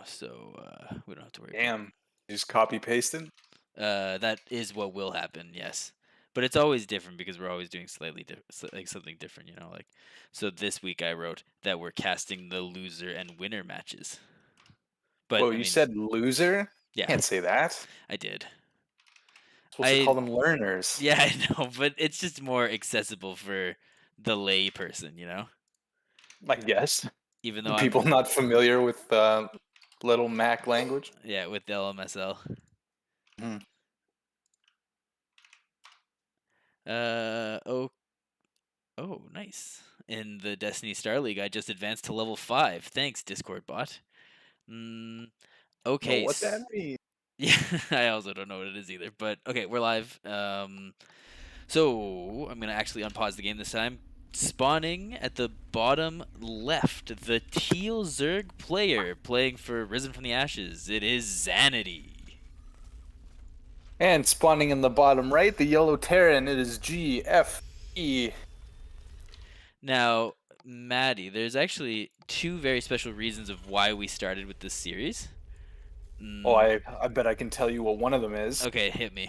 now, so we don't have to worry about Damn. Just copy pasted? it. That is what will happen, yes. But it's always different because we're always doing slightly like something different, Like, so this week I wrote that we're casting the loser and winner matches. But Whoa, I you mean, said loser? yeah, Can't say that. I did. Supposed to call I them learners. Yeah, I know, but it's just more accessible for the lay person. I guess. Even though People I'm not familiar with Little Mac language. yeah with the LMSL. Hmm. Oh, oh, nice. In the Destiny Star League, I just advanced to level 5. Thanks, Discord bot. Mm, Know okay. what that means? Yeah, I also don't know what it is either. But okay, we're live. So I'm gonna actually unpause the game this time. Spawning at the bottom left, the teal Zerg player playing for Risen from the Ashes. It is Xanity. And spawning in the bottom right, the yellow Terran, it is GFE. Now, Maddie, there's actually two very special reasons of why we started with this series. Oh, Mm, I bet I can tell you what one of them is. okay, hit me.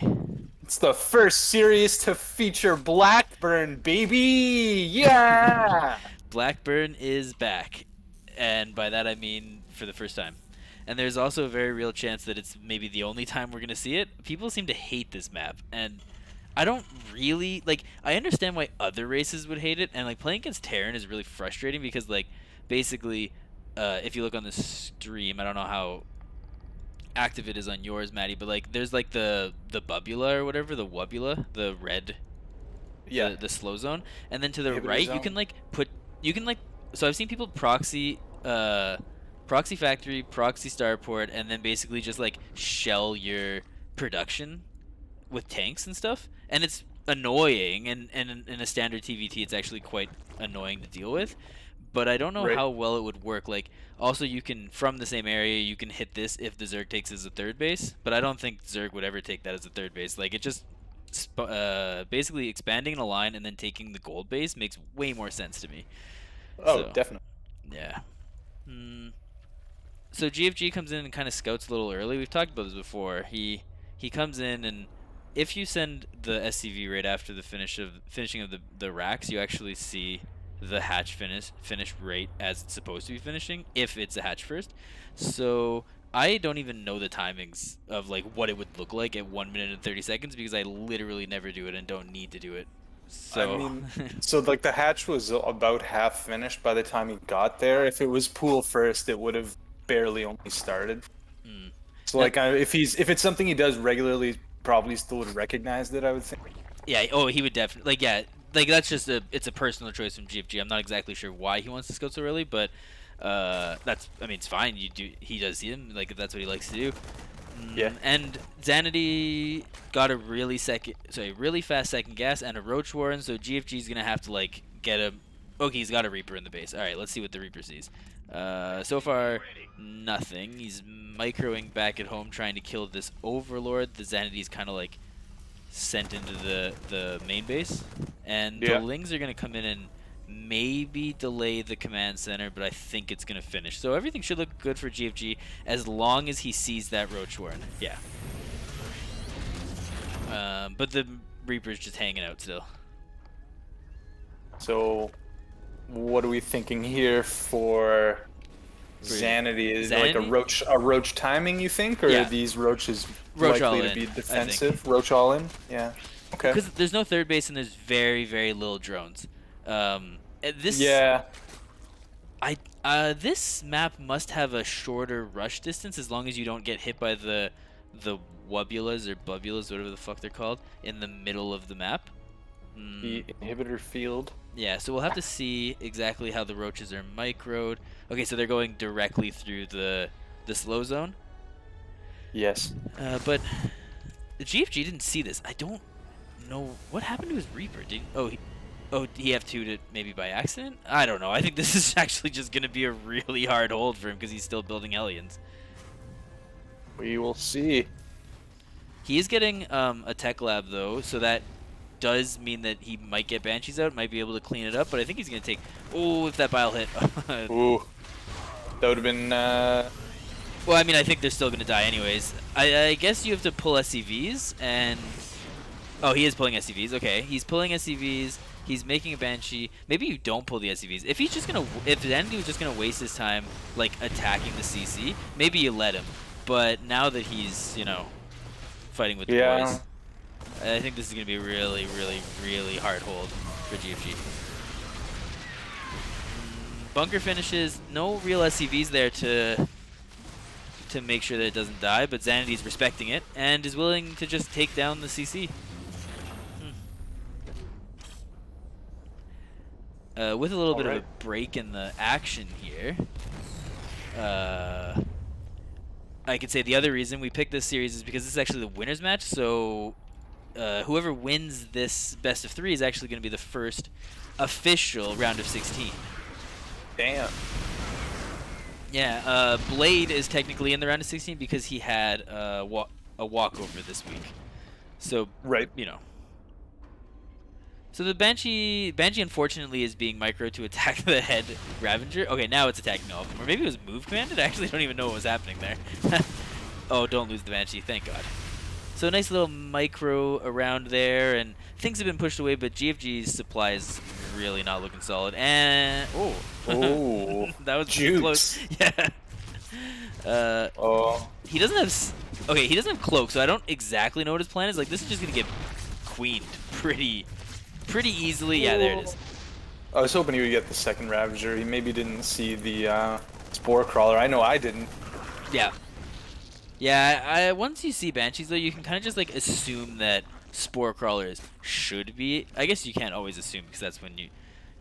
It's the first series to feature Blackburn, baby! Yeah! Blackburn is back, and by that I mean for the first time. And there's also a very real chance that it's maybe the only time we're gonna see it. People seem to hate this map, and I don't really like. I understand why other races would hate it, and like playing against Terran is really frustrating because like basically, if you look on the stream, I don't know how active it is on yours, Maddie, but like there's like the bubula or whatever, the wubula, the red, Yeah. the slow zone, and then to the Inhibitor right you zone. can like put you can like so I've seen people proxy factory, proxy starport, and then basically just like shell your production with tanks and stuff, and it's annoying, and in a standard TVT it's actually quite annoying to deal with, but I don't know Right. how well it would work. Like, also you can, from the same area, you can hit this if the Zerg takes as a third base, but I don't think Zerg would ever take that as a third base. Like, it just basically expanding a line and then taking the gold base makes way more sense to me. Oh, So definitely. yeah. Mm. So GFG comes in and kind of scouts a little early. We've talked about this before. He comes in, and if you send the SCV right after the finishing of the racks, you actually see the hatch finish right as it's supposed to be finishing if it's a hatch first. So I don't even know the timings of like what it would look like at 1 minute and 30 seconds because I literally never do it and don't need to do it. I So mean, so like the hatch was about half finished by the time he got there. If it was pool first, it would have barely only started. mm. So Now, like, if it's something he does regularly, probably still would recognize it. I would think. yeah, oh, he would definitely like yeah, like that's just it's a personal choice from GFG. I'm not exactly sure why he wants to scout so early, but that's I mean it's fine. He does see him like if that's what he likes to do. Yeah. And Xanity got a really fast second gas and a Roach Warren, so GFG's gonna have to like get a. Okay, he's got a Reaper in the base. All right, let's see what the Reaper sees. So far, nothing. He's microing back at home, trying to kill this Overlord. The Xanity's kind of like sent into the main base, and the Yeah. Lings are gonna come in and maybe delay the command center, but I think it's gonna finish. So everything should look good for GFG as long as he sees that Roach Warren. Yeah. But the Reaper's just hanging out still. So, what are we thinking here for For Xanity? Is it like Xanity? a roach timing, you think, or are Yeah. these roaches Roach all likely to in, be I think. defensive? Roach all in? Yeah. Okay. Because there's no third base and there's very, very little drones. This Yeah. This map must have a shorter rush distance as long as you don't get hit by the wubulas or bubulas, whatever the fuck they're called, in the middle of the map. The inhibitor field. Yeah, so we'll have to see exactly how the roaches are microed. Okay, so they're going directly through the slow zone. Yes. But the GFG didn't see this. I don't know what happened to his Reaper. Oh, he F2'd it maybe by accident? I don't know. I think this is actually just going to be a really hard hold for him because he's still building Hellions. We will see. He is getting a tech lab, though, so that does mean that he might get Banshees out, might be able to clean it up, but I think he's going to take... Oh, if that bile hit. Ooh. That would have been Well, I mean, I think they're still gonna die anyways. I guess you have to pull SCVs, and oh, he is pulling SCVs. Okay, he's pulling SCVs. He's making a Banshee. Maybe you don't pull the SCVs. If he's just gonna, if Zandy was just gonna waste his time like attacking the CC, maybe you let him. But now that he's, you know, fighting with the Yeah. boys, I think this is gonna be a really, really, really hard hold for GFG. Bunker finishes. No real SCVs there to make sure that it doesn't die, but Xanity's respecting it and is willing to just take down the CC. With a little bit of a break in the action here, I could say the other reason we picked this series is because this is actually the winner's match, so whoever wins this best of 3 is actually going to be the first official round of 16. Damn. Yeah, Blade is technically in the round of 16 because he had a walkover this week. So, Right. you know. So the Banshee unfortunately is being micro to attack the head Ravager. Okay, now it's attacking all of them. Or maybe it was move commanded? I actually don't even know what was happening there. Oh, don't lose the Banshee, thank God. So a nice little micro around there, and things have been pushed away, but GFG's supply is really not looking solid. And Oh, that was pretty close. Yeah. He doesn't have. Okay, he doesn't have cloak, so I don't exactly know what his plan is. Like, this is just gonna get queened pretty easily. Yeah, there it is. I was hoping he would get the second Ravager. He maybe didn't see the Spore Crawler. I know I didn't. Yeah. Yeah, once you see Banshees, though, you can kind of just, like, assume that Spore Crawlers should be... I guess you can't always assume, because that's when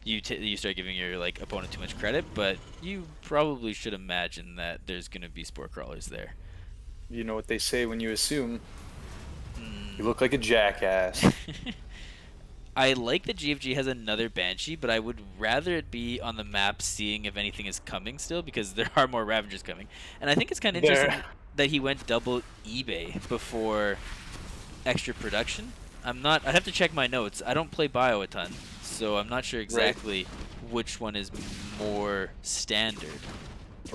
you start giving your, like, opponent too much credit, but you probably should imagine that there's going to be Spore Crawlers there. You know what they say when you assume. You look like a jackass. I like that GFG has another Banshee, but I would rather it be on the map seeing if anything is coming still, because there are more Ravagers coming. And I think it's kind of interesting that he went double eBay before extra production. I'd have to check my notes. I don't play Bio a ton, so I'm not sure exactly which one is more standard.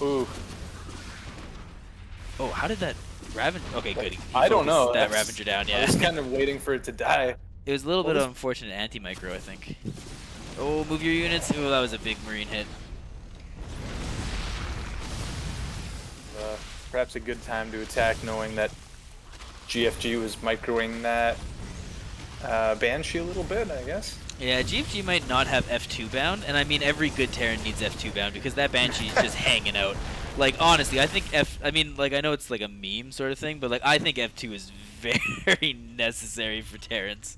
Ooh. Oh, how did that Ravager... Okay, good. He I don't know. That Ravager down, yeah. I was kind of waiting for it to die. It was a little bit of unfortunate anti-micro, I think. Oh, move your units. Oh, that was a big Marine hit. Perhaps a good time to attack, knowing that GFG was microing that Banshee a little bit, I guess. Yeah, GFG might not have F2 bound, and I mean every good Terran needs F2 bound because that Banshee is just hanging out. Like, honestly, I think I know it's like a meme sort of thing, but like I think F2 is very necessary for Terrans.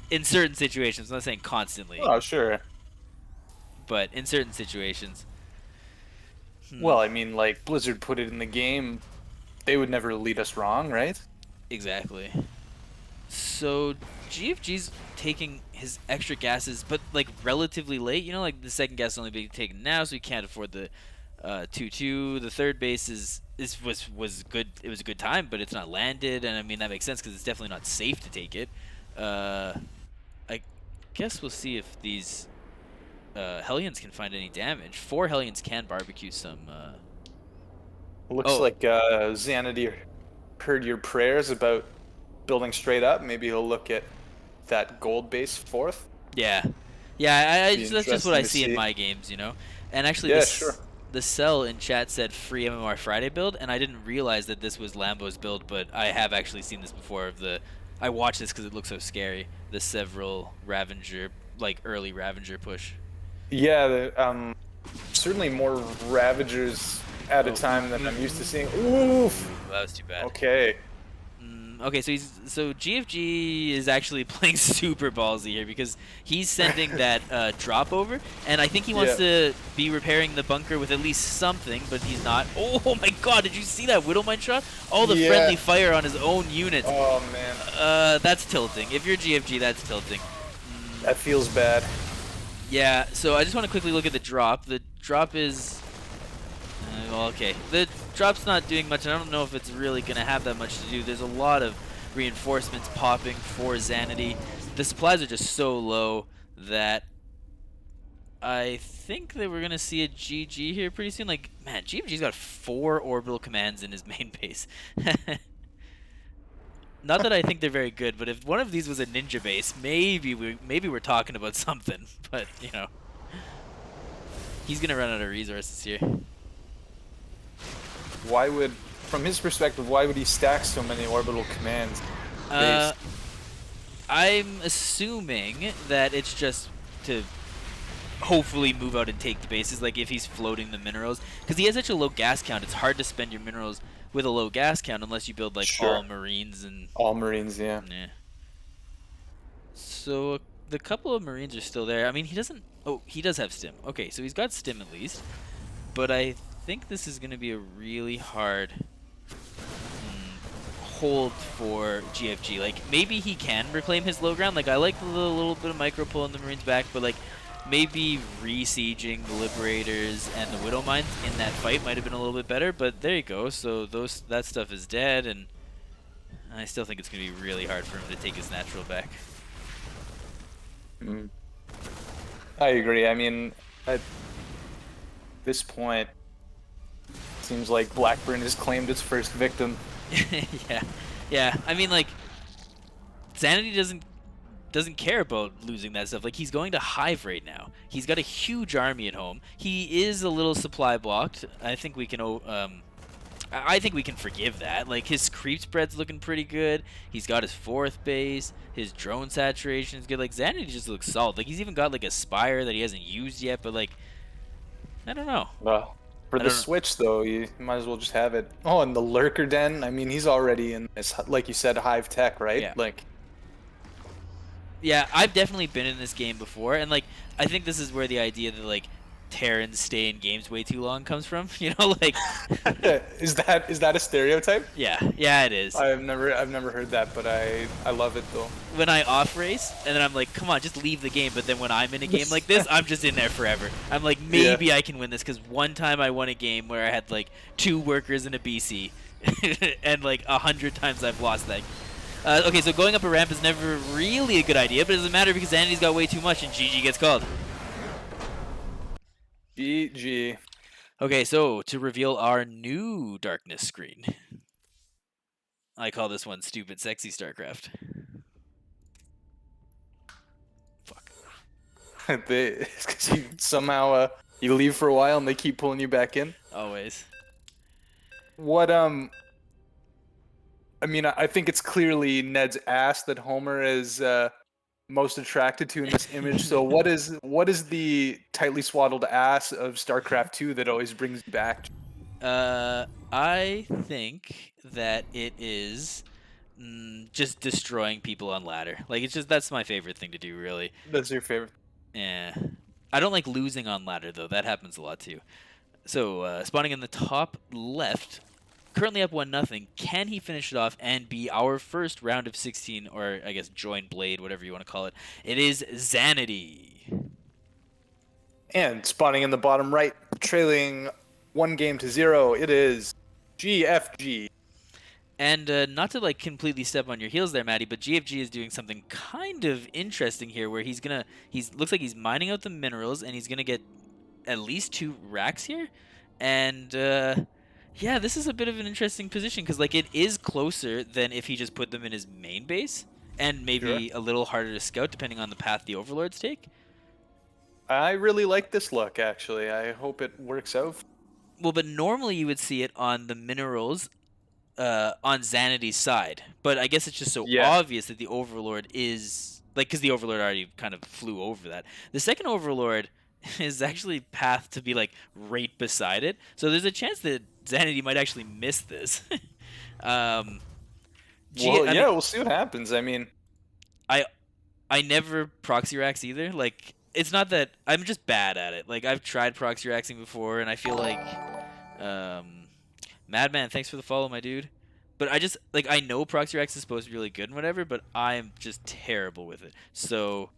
In certain situations, I'm not saying constantly. Oh, sure. But in certain situations. Well, I mean, like, Blizzard put it in the game. They would never lead us wrong, right? Exactly. So, GFG's taking his extra gases, but, like, relatively late. You know, like, the second gas is only being taken now, so he can't afford the 2-2. The third base was good. It was a good time, but it's not landed, and, I mean, that makes sense because it's definitely not safe to take it. I guess we'll see if these Hellions can find any damage. 4 Hellions can barbecue some. Looks like Xanady heard your prayers about building straight up. Maybe he'll look at that gold base fourth. Yeah, yeah. That's just what I see in my games, you know. And actually, the cell in chat said free MMR Friday build, and I didn't realize that this was Lambo's build, but I have actually seen this before. I watched this because it looks so scary. The several Ravager, like early Ravager push. Yeah, certainly more Ravagers at a time than I'm used to seeing. Oof! That was too bad. Okay. Okay, so GFG is actually playing super ballsy here because he's sending that drop over, and I think he wants to be repairing the bunker with at least something, but he's not. Oh my God! Did you see that Widowmine shot? All the friendly fire on his own units. Oh man. That's tilting. If you're GFG, that's tilting. That feels bad. Yeah. So I just want to quickly look at the drop. The drop is. Well, okay. The drop's not doing much, and I don't know if it's really going to have that much to do. There's a lot of reinforcements popping for Xanady. The supplies are just so low that I think that we're gonna see a GG here pretty soon. Like, man, GMG's got 4 orbital commands in his main base. Not that I think they're very good, but if one of these was a ninja base, maybe we're talking about something. But he's gonna run out of resources here. Why would, from his perspective, why would he stack so many orbital commands? Uh, I'm assuming that it's just to hopefully move out and take the bases, like if he's floating the minerals, because he has such a low gas count. It's hard to spend your minerals with a low gas count unless you build like Sure. all marines and All Marines, yeah. So the couple of marines are still there. I mean, he doesn't. Oh, he does have stim. Okay, so he's got stim at least. But I think this is going to be a really hard hold for GFG. Like, maybe he can reclaim his low ground. Like, I like the little bit of micro pull in the Marines back, but like, maybe re-sieging the Liberators and the Widow Mines in that fight might have been a little bit better. But there you go. So that stuff is dead, and I still think it's going to be really hard for him to take his natural back. I agree. I mean, at this point, it seems like Blackburn has claimed its first victim. Yeah. I mean, like, Sanity doesn't care about losing that stuff. Like, he's going to Hive right now. He's got a huge army at home. He is a little supply blocked. I think we can I think we can forgive that. Like, his creep spread's looking pretty good. He's got his 4th base. His drone saturation is good. Like, Xanadu just looks solid. Like, he's even got, like, a Spire that he hasn't used yet. But, like, I don't know. For the Switch, though, you might as well just have it. Oh, and the Lurker Den. I mean, he's already in this, like you said, Hive tech, right? Yeah. Like, yeah, I've definitely been in this game before. And, like, I think this is where the idea that, like, Terrans stay in games way too long comes from. Like is that a stereotype? Yeah, it is. I've never heard that, but I love it though. When I off race and then I'm like, come on, just leave the game. But then when I'm in a game like this, I'm just in there forever. I'm like, maybe I can win this, because one time I won a game where I had like 2 workers and a BC, and like 100 times I've lost that. Okay, so going up a ramp is never really a good idea, but it doesn't matter because Andy's got way too much and GG gets called. GG. Okay, so to reveal our new darkness screen. I call this one Stupid Sexy StarCraft. Fuck. Because you somehow you leave for a while and they keep pulling you back in. Always. What I mean, I think it's clearly Ned's ass that Homer is most attracted to in this image. So what is the tightly swaddled ass of StarCraft 2 that always brings you back? I think that it is just destroying people on ladder. Like, that's my favorite thing to do, really. That's your favorite? Yeah. I don't like losing on ladder, though. That happens a lot, too. So, spawning in the top left, currently up 1-0. Can he finish it off and be our first round of 16, or I guess join blade, whatever you want to call it? It is Xanady. And spawning in the bottom right, trailing 1-0, it is GFG. And not to like completely step on your heels there, Maddie, but GFG is doing something kind of interesting here, where he's looks like he's mining out the minerals, and he's gonna get at least 2 racks here, and yeah, this is a bit of an interesting position, because like it is closer than if he just put them in his main base, and maybe a little harder to scout depending on the path the overlords take. I really like this look, actually. I hope it works out. Well, but normally you would see it on the minerals on Xanady's side, but I guess it's just so obvious that the Overlord is like, because the Overlord already kind of flew over that. The second Overlord is actually pathed to be like right beside it, so there's a chance that Xanady might actually miss this. We'll see what happens. I mean, I never proxy racks either. Like, it's not that I'm just bad at it. Like, I've tried proxy raxing before, and I feel like Madman, thanks for the follow, my dude. But I just, like, I know proxy rax is supposed to be really good and whatever, but I'm just terrible with it. So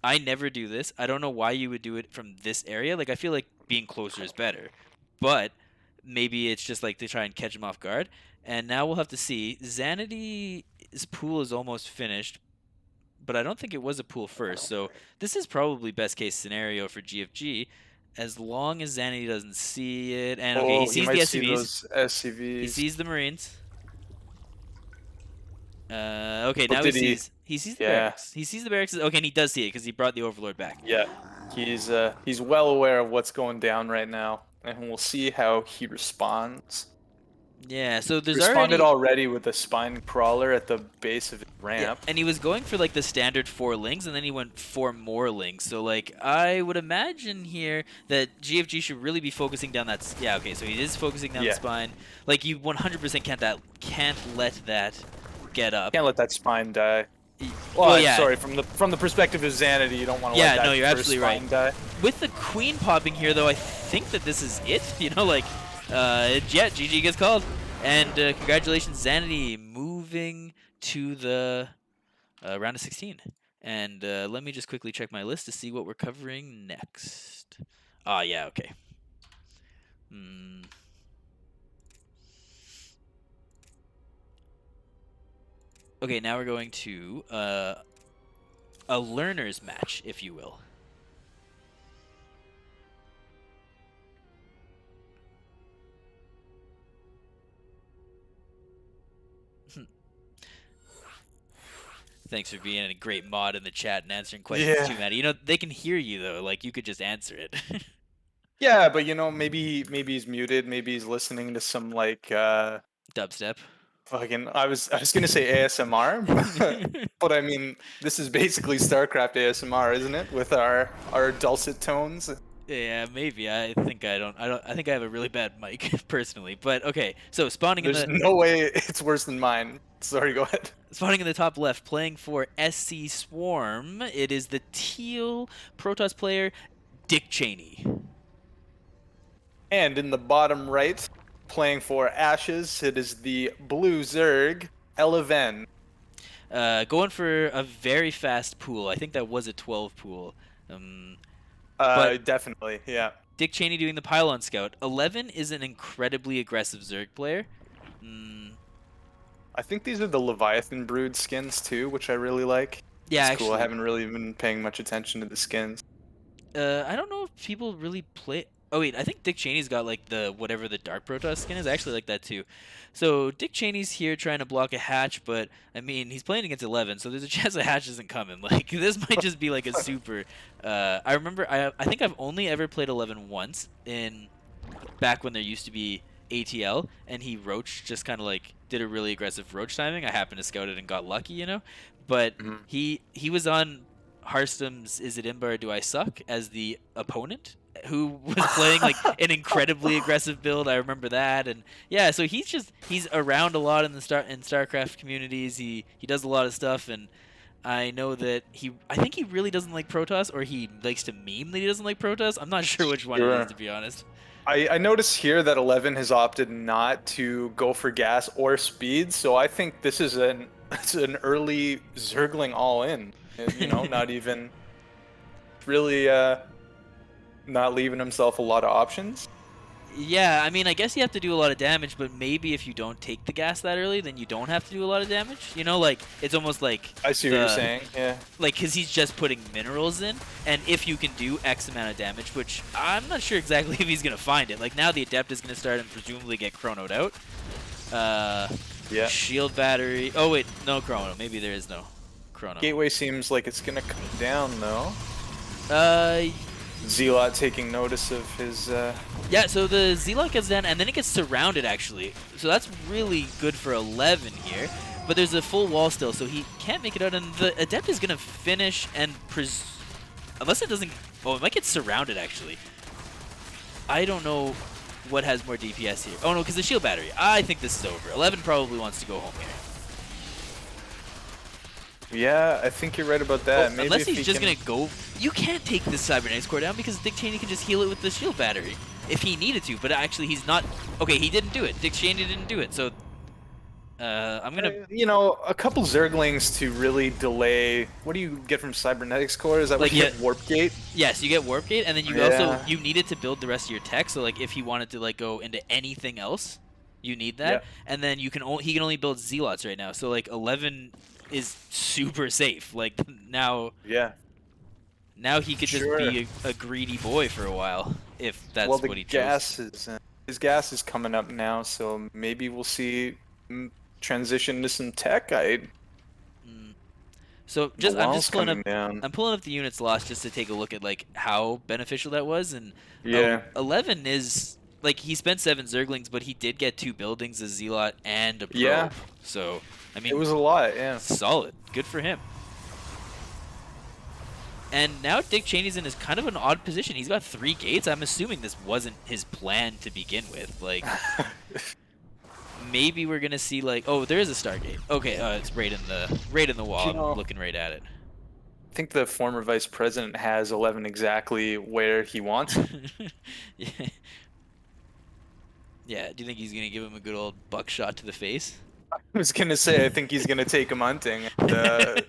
I never do this. I don't know why you would do it from this area. Like, I feel like being closer is better. But maybe it's just like to try and catch him off guard. And now we'll have to see. Xanady's pool is almost finished, but I don't think it was a pool first. So this is probably best case scenario for GFG, as long as Zanity doesn't see it. And okay, he Oh, he sees the might see SCVs. those He SCVs. sees the Marines. Okay, But now he did he? sees the Yeah, barracks. He sees the barracks. Okay, and he does see it because he brought the Overlord back. yeah. He's well aware of what's going down right now, and we'll see how he responds. Yeah, so there's Responded already already with a spine crawler at the base of his yeah, ramp. and he was going for like the standard 4 lings, and then he went 4 more lings. So like I would imagine here that GFG should really be focusing down that. Yeah, okay, so he is focusing down the Yeah, spine. Like you 100% can't let that get up. can't let that spine die. Well, Well, I'm yeah, sorry. From the perspective of Xanity, you don't want to let yeah, no, that you're first absolutely right. spine die. With the queen popping here, though, I think that this is it. You know, like, yeah, GG gets called, and congratulations, Zanity, moving to the round of 16. And let me just quickly check my list to see what we're covering next. Ah, yeah, okay. Hmm. Okay, now we're going to a learner's match, if you will. Thanks for being a great mod in the chat and answering questions Yeah. too, Maddie. You know, they can hear you, though. Like, you could just answer it. Yeah, but you know, maybe he's muted. Maybe he's listening to some like Dubstep. fucking. I was gonna say ASMR, but I mean, this is basically StarCraft ASMR, isn't it? With our dulcet tones. Yeah, maybe. I think I have a really bad mic personally. But okay, so There's no way it's worse than mine. Sorry, go ahead. spawning in the top left, playing for SC Swarm. It is the teal Protoss player, Dick Cheney. And in the bottom right, playing for Ashes, it is the blue Zerg, Eleven. Going for a very fast pool. I think that was a 12 pool. But Definitely, yeah. Dick Cheney doing the pylon scout. 11 is an incredibly aggressive Zerg player. I think these are the Leviathan Brood skins too, which I really like. Yeah, It's cool. I actually. haven't really been paying much attention to the skins. I don't know if people really play. Oh wait, I think Dick Cheney's got like the whatever the Dark Protoss skin is. I actually like that too. So Dick Cheney's here trying to block a hatch, but I mean he's playing against 11, so there's a chance a hatch isn't coming. Like this might just be like a super. I remember I think I've only ever played 11 once in back when there used to be ATL, and he roach just kind of like did a really aggressive roach timing. I happened to scout it and got lucky, you know. But Mhm. he was on Hearthstone's Is It Imba or Do I Suck as the opponent who was playing like an incredibly aggressive build. I remember that, and yeah, so he's around a lot in the StarCraft communities. He does a lot of stuff, and I know that I think he really doesn't like Protoss, or he likes to meme that he doesn't like Protoss. I'm not sure which one it is, Sure. to be honest. I notice here that 11 has opted not to go for gas or speed, so I think this is it's an early Zergling all in. You know, not even really not leaving himself a lot of options. Yeah, I mean, I guess you have to do a lot of damage, but maybe if you don't take the gas that early, then you don't have to do a lot of damage. You know, like it's almost like I see what you're saying. Yeah. like because he's just putting minerals in, and if you can do X amount of damage, which I'm not sure exactly if he's gonna find it. Like now the Adept is gonna start and presumably get chronoed out. Yeah. Shield battery. Oh wait, no chrono. Maybe there is no chrono. Gateway seems like it's gonna come down though. Uh, Zealot taking notice of his. Yeah, so the Zealot gets down, and then it gets surrounded, actually. So that's really good for 11 here. But there's a full wall still, so he can't make it out. And the Adept is going to finish and... Unless it doesn't... Oh, it might get surrounded, actually. I don't know what has more DPS here. Oh, no, because the shield battery. I think this is over. 11 probably wants to go home here. Yeah, I think you're right about that. Maybe Unless if he's he just can... going to go... You can't take this Cybernetics core down because Dick Cheney can just heal it with the shield battery. If he needed to, but actually he's not... Okay, he didn't do it. Dick Cheney didn't do it, so... I'm gonna... You know, a couple Zerglings to really delay... What do you get from Cybernetics Core? Is that Like, what you get? Warp Gate? Yes, you get Warp Gate, and then you also... You needed to build the rest of your tech, so like if he wanted to like go into anything else, you need that. Yeah. And then you can he can only build Zealots right now, so like 11 is super safe. Like now, Yeah, now he could just sure. be a greedy boy for a while if Well, that's the what he chose. gas is his gas is coming up now, so maybe we'll see transition to some tech. I Mm. So The I'm wall's just pulling up coming down. I'm pulling up the units lost just to take a look at like how beneficial that was, and Yeah, 11 is like he spent 7 Zerglings, but he did get 2 buildings, a Zealot and a yeah, probe. So I it mean, was a lot. Yeah. solid, good for him. And now Dick Cheney's in is kind of an odd position. He's got 3 gates. I'm assuming this wasn't his plan to begin with. Like maybe we're gonna see like, oh, there is a Stargate. Okay, it's right in the wall. You I'm know, looking right at it. I think the former vice president has 11 exactly where he wants it. Yeah. Yeah, do you think he's gonna give him a good old buckshot to the face? I was gonna say, I think he's gonna take him hunting and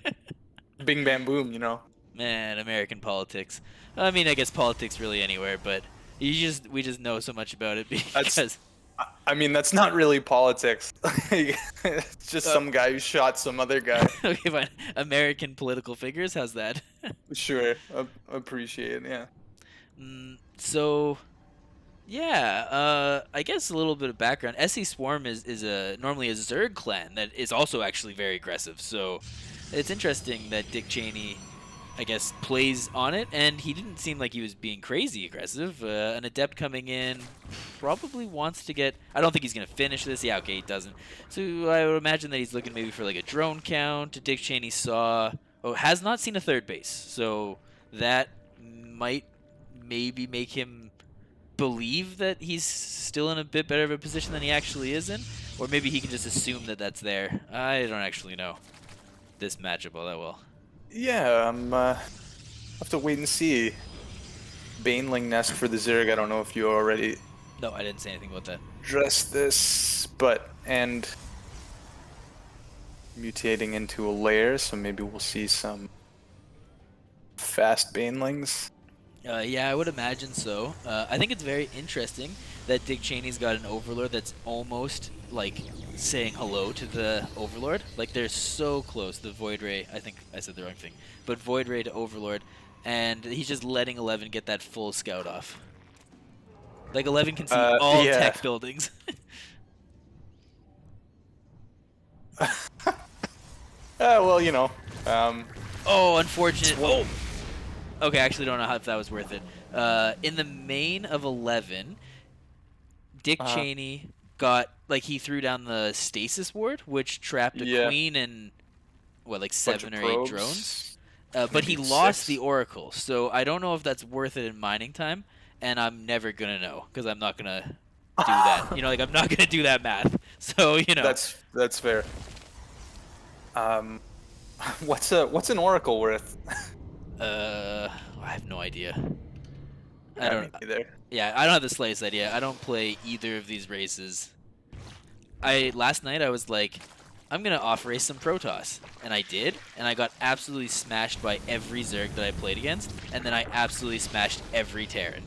bing bam boom, you know. Man, American politics. I mean, I guess politics really anywhere, but we just know so much about it That's, because I mean, that's not really politics. It's just uh, some guy who shot some other guy. okay, fine. American political figures. How's that? Sure, appreciate it. Yeah. So yeah, I guess a little bit of background. SE Swarm is a normally a Zerg clan that is also actually very aggressive. So it's interesting that Dick Cheney, I guess, plays on it, and he didn't seem like he was being crazy aggressive. An adept coming in probably wants to get. I don't think he's gonna finish this. Yeah, okay, he doesn't. So I would imagine that he's looking maybe for like a drone count. Dick Cheney saw. Oh, has not seen a third base, so that might maybe make him believe that he's still in a bit better of a position than he actually is in, or maybe he can just assume that that's there. I don't actually know this matchup all that well. Yeah, have to wait and see. Baneling nest for the Zerg. I don't know if you already No, I didn't say anything about that. addressed this, but and mutating into a lair, so maybe we'll see some fast banelings. Yeah, I would imagine so. I think it's very interesting that Dick Cheney's got an Overlord that's almost like saying hello to the Overlord. Like they're so close. The Void Ray, I think I said the wrong thing, but Void Ray to Overlord, and he's just letting 11 get that full scout off. Like 11 can see all Yeah. tech buildings. Well, you know, Oh, unfortunate. Oh, okay. I actually don't know if that was worth it. In the main of 11, Dick uh, Cheney got like he threw down the stasis ward, which trapped a yeah, queen and what like bunch seven of or eight drones. probes, But he maybe lost the 6. oracle, so I don't know if that's worth it in mining time, and I'm never gonna know because I'm not gonna do that. You know, like I'm not gonna do that math. So you know, That's fair. Um, what's an oracle worth? I have no idea. I I don't. mean, either. Yeah, I don't have the slightest idea. I don't play either of these races. Last night I was like, I'm gonna off race some Protoss, and I did, and I got absolutely smashed by every Zerg that I played against, and then I absolutely smashed every Terran.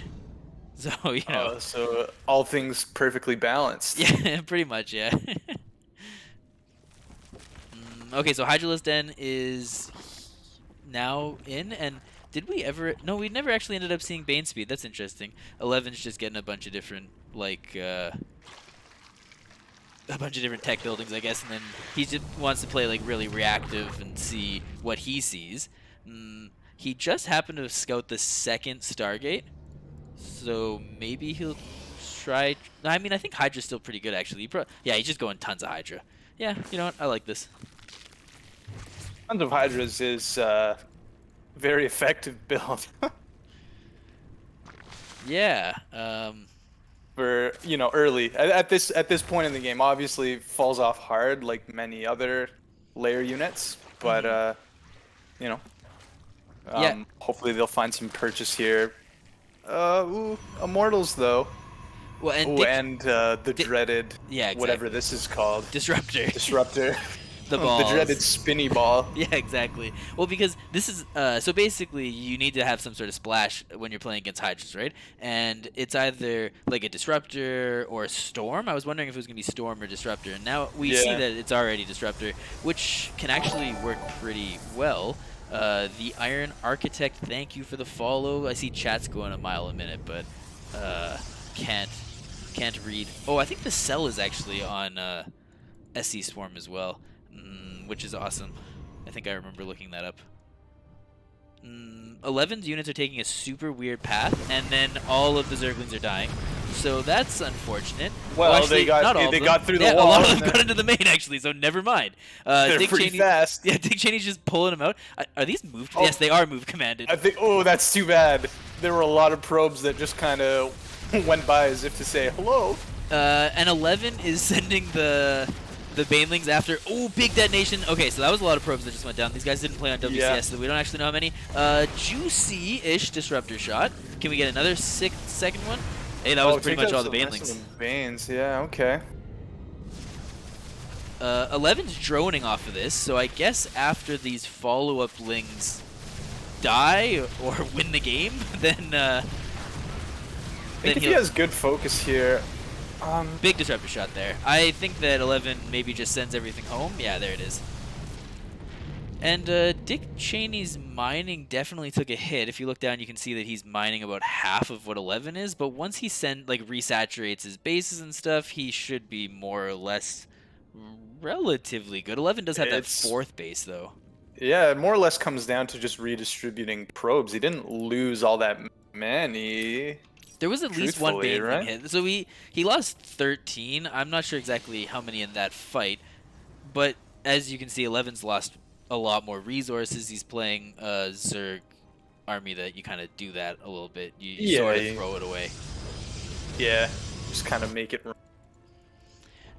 So you know, So all things perfectly balanced. yeah, pretty much, yeah. Okay, so Hydralisk Den is now in, and did we ever? No, we never actually ended up seeing Bane Speed. That's interesting. 11's just getting a bunch of different like. A bunch of different tech buildings, I guess, and then he just wants to play like really reactive and see what he sees. He just happened to scout the second Stargate, so maybe he'll try. I mean, I think Hydra's still pretty good actually. Yeah, he's just going tons of Hydra. Yeah, you know what? I like this. Tons of Hydras is very effective build. Yeah. For early at this point in the game, obviously falls off hard like many other layer units, but you know Yeah. hopefully they'll find some purchase here. Immortals though. Well, and Oh, and the dreaded yeah, exactly. whatever this is called, Disruptor. disruptor. the The dreaded balls. spinny ball. Yeah, exactly. Well, because this is so basically you need to have some sort of splash when you're playing against Hydras, right? And it's either like a Disruptor or a Storm. I was wondering if it was gonna be Storm or Disruptor, and now we see Yeah. that it's already Disruptor, which can actually work pretty well. The Iron Architect, thank you for the follow. I see chat's going a mile a minute, but can't read. Oh, I think the cell is actually on SC Swarm as well, which is awesome. I think I remember looking that up. 11's units are taking a super weird path, and then all of the Zerglings are dying. So that's unfortunate. Well, actually, they got not all of they them. got through the Yeah, wall. a lot of and them got into the main actually. So never mind. They're Dick pretty Cheney, fast. Yeah, Dick Cheney's just pulling them out. Are these moved? Oh. Yes, they are move commanded. I think. Oh, that's too bad. There were a lot of probes that just kind of went by as if to say hello. And 11 is sending the Banelings after. Oh, big detonation. Okay, so that was a lot of probes that just went down. These guys didn't play on WCS, Yeah. so we don't actually know how many. Juicy-ish Disruptor shot. Can we get another second one? Hey, that was pretty much all the Banelings. Banes, yeah, okay. 11's droning off of this, so I guess after these follow-up lings die or win the game, then I think if he has good focus here. Big Disruptor shot there. I think that 11 maybe just sends everything home. Yeah, there it is. And Dick Cheney's mining definitely took a hit. If you look down, you can see that he's mining about half of what 11 is. But once he resaturates his bases and stuff, he should be more or less relatively good. 11 does have that fourth base, though. Yeah, it more or less comes down to just redistributing probes. He didn't lose all that many. There was at least one Baneling right? hit. So he lost 13. I'm not sure exactly how many in that fight. But as you can see, 11's lost a lot more resources. He's playing a Zerg army that you kind of do that a little bit. You sort of throw it away. Yeah, just kind of make it.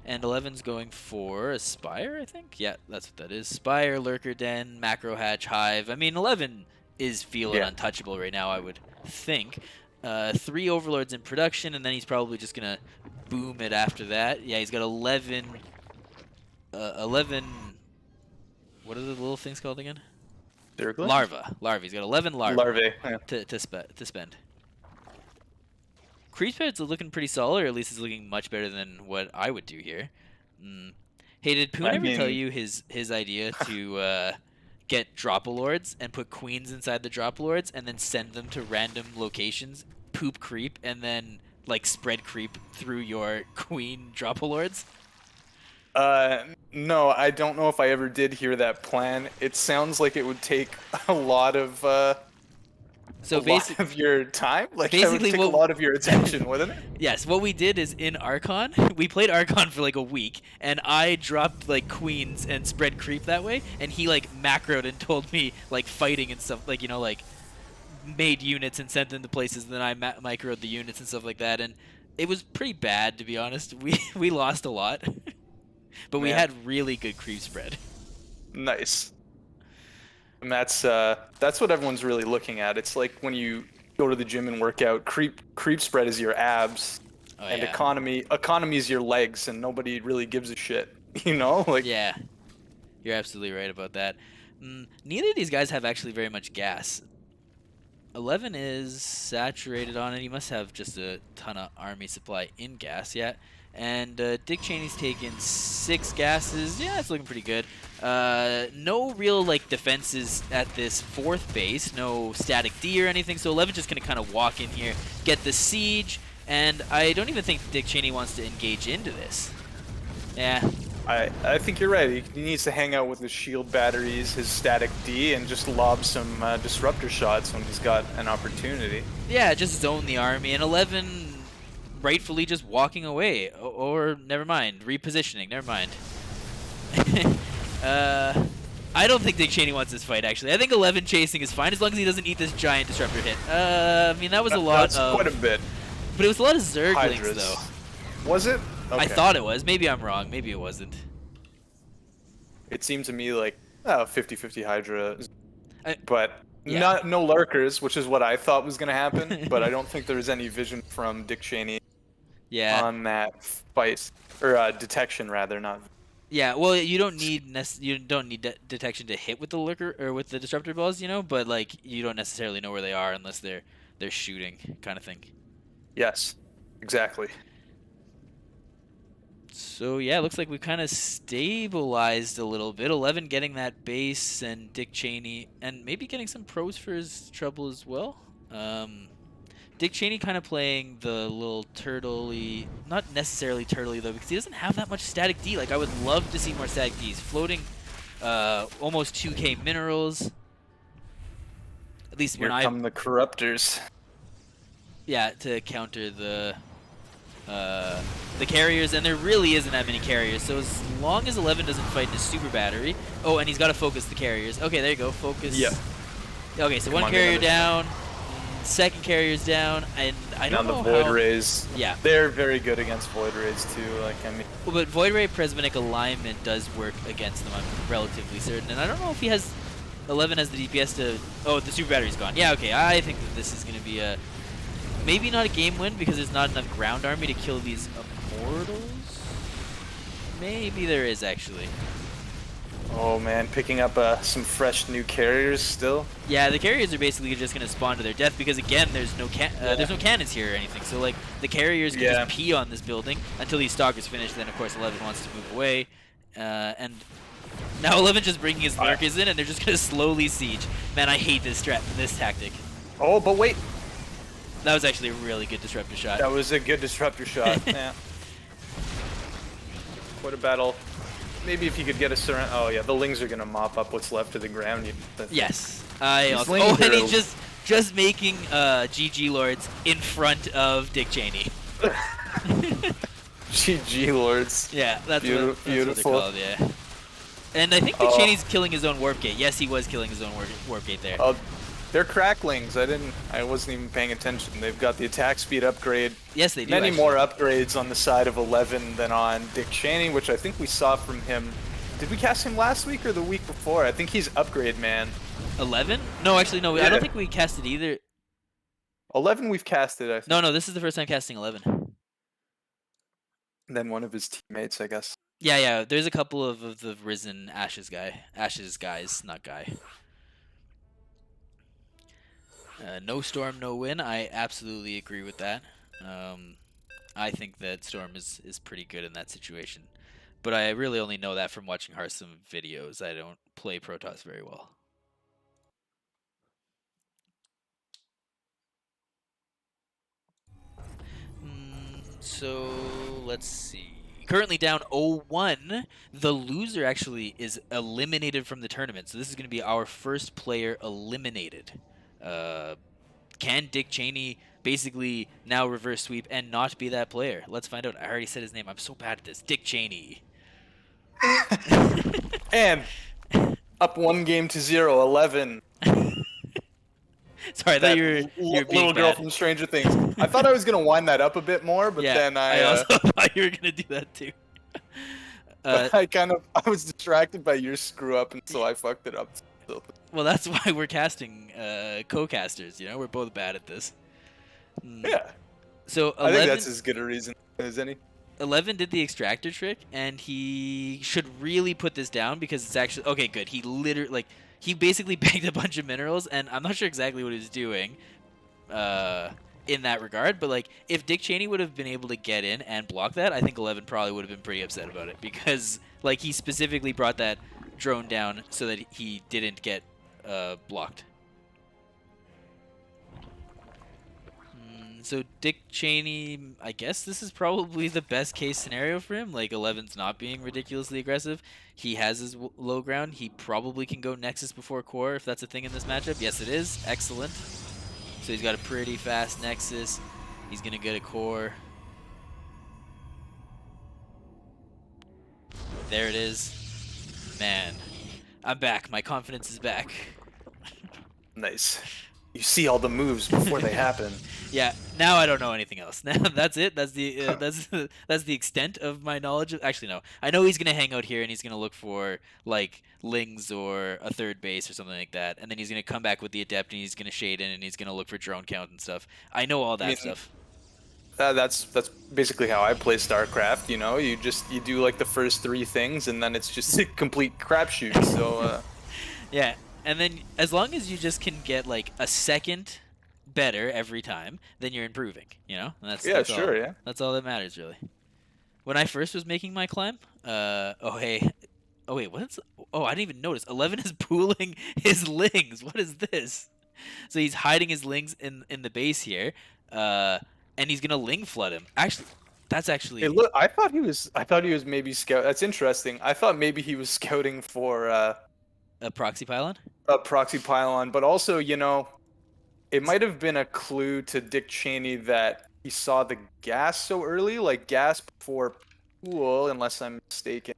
And 11's going for a Spire, I think? Yeah, that's what that is. Spire, Lurker Den, Macro Hatch, Hive. I mean, 11 is feeling untouchable right now, I would think. 3 Overlords in production, and then he's probably just going to boom it after that. Yeah, he's got 11... 11... What are the little things called again? Larva. He's got 11 larvae to spend. Creep spreads are looking pretty solid, or at least it's looking much better than what I would do here. Hey, did Poon ever tell you his idea to get Dropalords and put queens inside the Dropalords and then send them to random locations, poop creep, and then like spread creep through your queen Dropalords? No, I don't know if I ever did hear that plan. It sounds like it would take a lot of your time. Like basically, it would take a lot of your attention, wouldn't it? Yes. What we did is in Archon, we played Archon for like a week, and I dropped like queens and spread creep that way, and he like macroed and told me like fighting and stuff, like like made units and sent them to places. And then I microed the units and stuff like that, and it was pretty bad, to be honest. We lost a lot. But we had really good creep spread. Nice. And that's what everyone's really looking at. It's like when you go to the gym and work out, creep spread is your abs, and economy is your legs, and nobody really gives a shit. Like. Yeah, you're absolutely right about that. Neither of these guys have actually very much gas. 11 is saturated on it. He must have just a ton of army supply in gas yet. And Dick Cheney's taken 6 gases. Yeah, it's looking pretty good. No real defenses at this 4th base. No static D or anything. So 11's just going to kind of walk in here, get the siege. And I don't even think Dick Cheney wants to engage into this. Yeah. I think you're right. He needs to hang out with his shield batteries, his static D, and just lob some disruptor shots when he's got an opportunity. Yeah, just zone the army. And 11... rightfully just walking away, or never mind, repositioning, never mind. I don't think Dick Cheney wants this fight, actually. I think 11 chasing is fine, as long as he doesn't eat this giant disruptor hit. I mean, that was a lot That's quite a bit. But it was a lot of Zerglings, Hydras. though. Was it? Okay. I thought it was. Maybe I'm wrong. Maybe it wasn't. It seemed to me like 50-50 Hydra, but yeah. no lurkers, which is what I thought was going to happen, but I don't think there was any vision from Dick Cheney on that fight, or detection rather, not. Yeah, well, you don't need detection to hit with the lurker or with the disruptor balls, but like you don't necessarily know where they are unless they're shooting, kind of thing. Yes, exactly. So yeah, it looks like we've kind of stabilized a little bit. 11 getting that base, and Dick Cheney, and maybe getting some pros for his trouble as well. Um, Dick Cheney kind of playing the little turtley, not necessarily turtley though, because he doesn't have that much static D. Like I would love to see more static Ds. Floating, almost 2K minerals. At least when Here I, come the corruptors. yeah, to counter uh, the carriers, and there really isn't that many carriers. So as long as 11 doesn't fight in his super battery, oh, and he's got to focus the carriers. Okay, there you go, Yep. focus. Okay, so Come one on, get carrier another. down, second carrier's down, and I Now don't the know Void how. Rays. Yeah, They're very good against Void Rays too. Like I mean, well, but Void Ray Prismatic alignment does work against them. I'm relatively certain, and I don't know if he has 11 has the DPS to. Oh, the super battery's gone. Yeah, okay. I think that this is going to be a maybe not a game win because there's not enough ground army to kill these immortals. Maybe there is actually. oh man, picking up some fresh new carriers still. Yeah, the carriers are basically just gonna spawn to their death because again, there's no cannons here or anything. So like the carriers can Yeah. just pee on this building until these stalkers finish. Then of course 11 wants to move away, and now 11 just bringing his I, lurkers in, and they're just gonna slowly siege. Man, I hate this tactic. oh, but wait, That was actually a really good disruptor shot. that was a good disruptor shot. Yeah. What a battle. Maybe if you could get a surround. Oh yeah, the Lings are gonna mop up what's left of the ground. Yes, I These also. Lings Oh, and are. he's just making GG Lords in front of Dick Cheney. GG Lords. Yeah, that's what they're Beautiful. called. Yeah. And I think Dick Oh, Cheney's killing his own warp gate. Yes, he was killing his own warp gate there. oh, they're cracklings. I wasn't even paying attention. They've got the attack speed upgrade. Yes, they do. Many Actually. more upgrades on the side of 11 than on Dick Cheney, which I think we saw from him. Did we cast him last week or the week before? I think he's upgrade man. 11? No, actually, no. I Yeah. don't think we casted either. 11 we've casted, I think. No, this is the first time casting 11. Then one of his teammates, I guess. Yeah, yeah. There's a couple of the risen Ashes guys, not guy. No storm, no win. I absolutely agree with that. Um, I think that Storm is pretty good in that situation. But I really only know that from watching Hearthstone videos. I don't play Protoss very well. So let's see. Currently down 0-1. The loser actually is eliminated from the tournament. So this is going to be our first player eliminated. Can Dick Cheney basically now reverse sweep and not be that player? Let's find out. I already said his name. I'm so bad at this. Dick Cheney. And up 1-0, 11. Sorry, I thought That you were being little girl bad. from Stranger Things. I thought I was gonna wind that up a bit more, but Yeah, then I also thought you were gonna do that too. I was distracted by your screw up, and so I fucked it up. So, Well, that's why we're casting co-casters. We're both bad at this. yeah, So I think 11, that's as good a reason as any. 11 did the extractor trick, and he should really put this down because it's actually okay. Good. He literally he basically bagged a bunch of minerals, and I'm not sure exactly what he was doing. In that regard, but like if Dick Cheney would have been able to get in and block that, I think 11 probably would have been pretty upset about it because like he specifically brought that drone down so that he didn't get blocked. So Dick Cheney, I guess this is probably the best case scenario for him. Like 11's not being ridiculously aggressive. He has his low ground. He probably can go Nexus before Core if that's a thing in this matchup. Yes, it is. Excellent. So he's got a pretty fast Nexus. He's going to get a Core. There it is. Man, I'm back. My confidence is back. Nice. You see all the moves before they happen. Yeah, now I don't know anything else. Now that's it. That's the that's the extent of my knowledge. Actually, no. I know he's gonna hang out here and he's gonna look for like Lings or a third base or something like that, and then he's gonna come back with the adept and he's gonna shade in and he's gonna look for drone count and stuff. I know all I that mean, stuff. That's basically how I play StarCraft. You know, you do like the first three things, and then it's just a complete crapshoot. So Yeah, and then as long as you just can get like a second better every time, then you're improving. You know, and yeah, sure, yeah. that's all that matters really. When I first was making my climb, oh hey, oh wait, what's oh I didn't even notice. 11 is pooling his lings. What is this? So he's hiding his lings in the base here, uh, and he's gonna ling flood him. Actually, that's Hey, actually look, I thought he was maybe scout. That's interesting. I thought maybe he was scouting for a proxy pylon. a proxy pylon, but also, you know, it might have been a clue to Dick Cheney that he saw the gas so early, like gas before pool, unless I'm mistaken.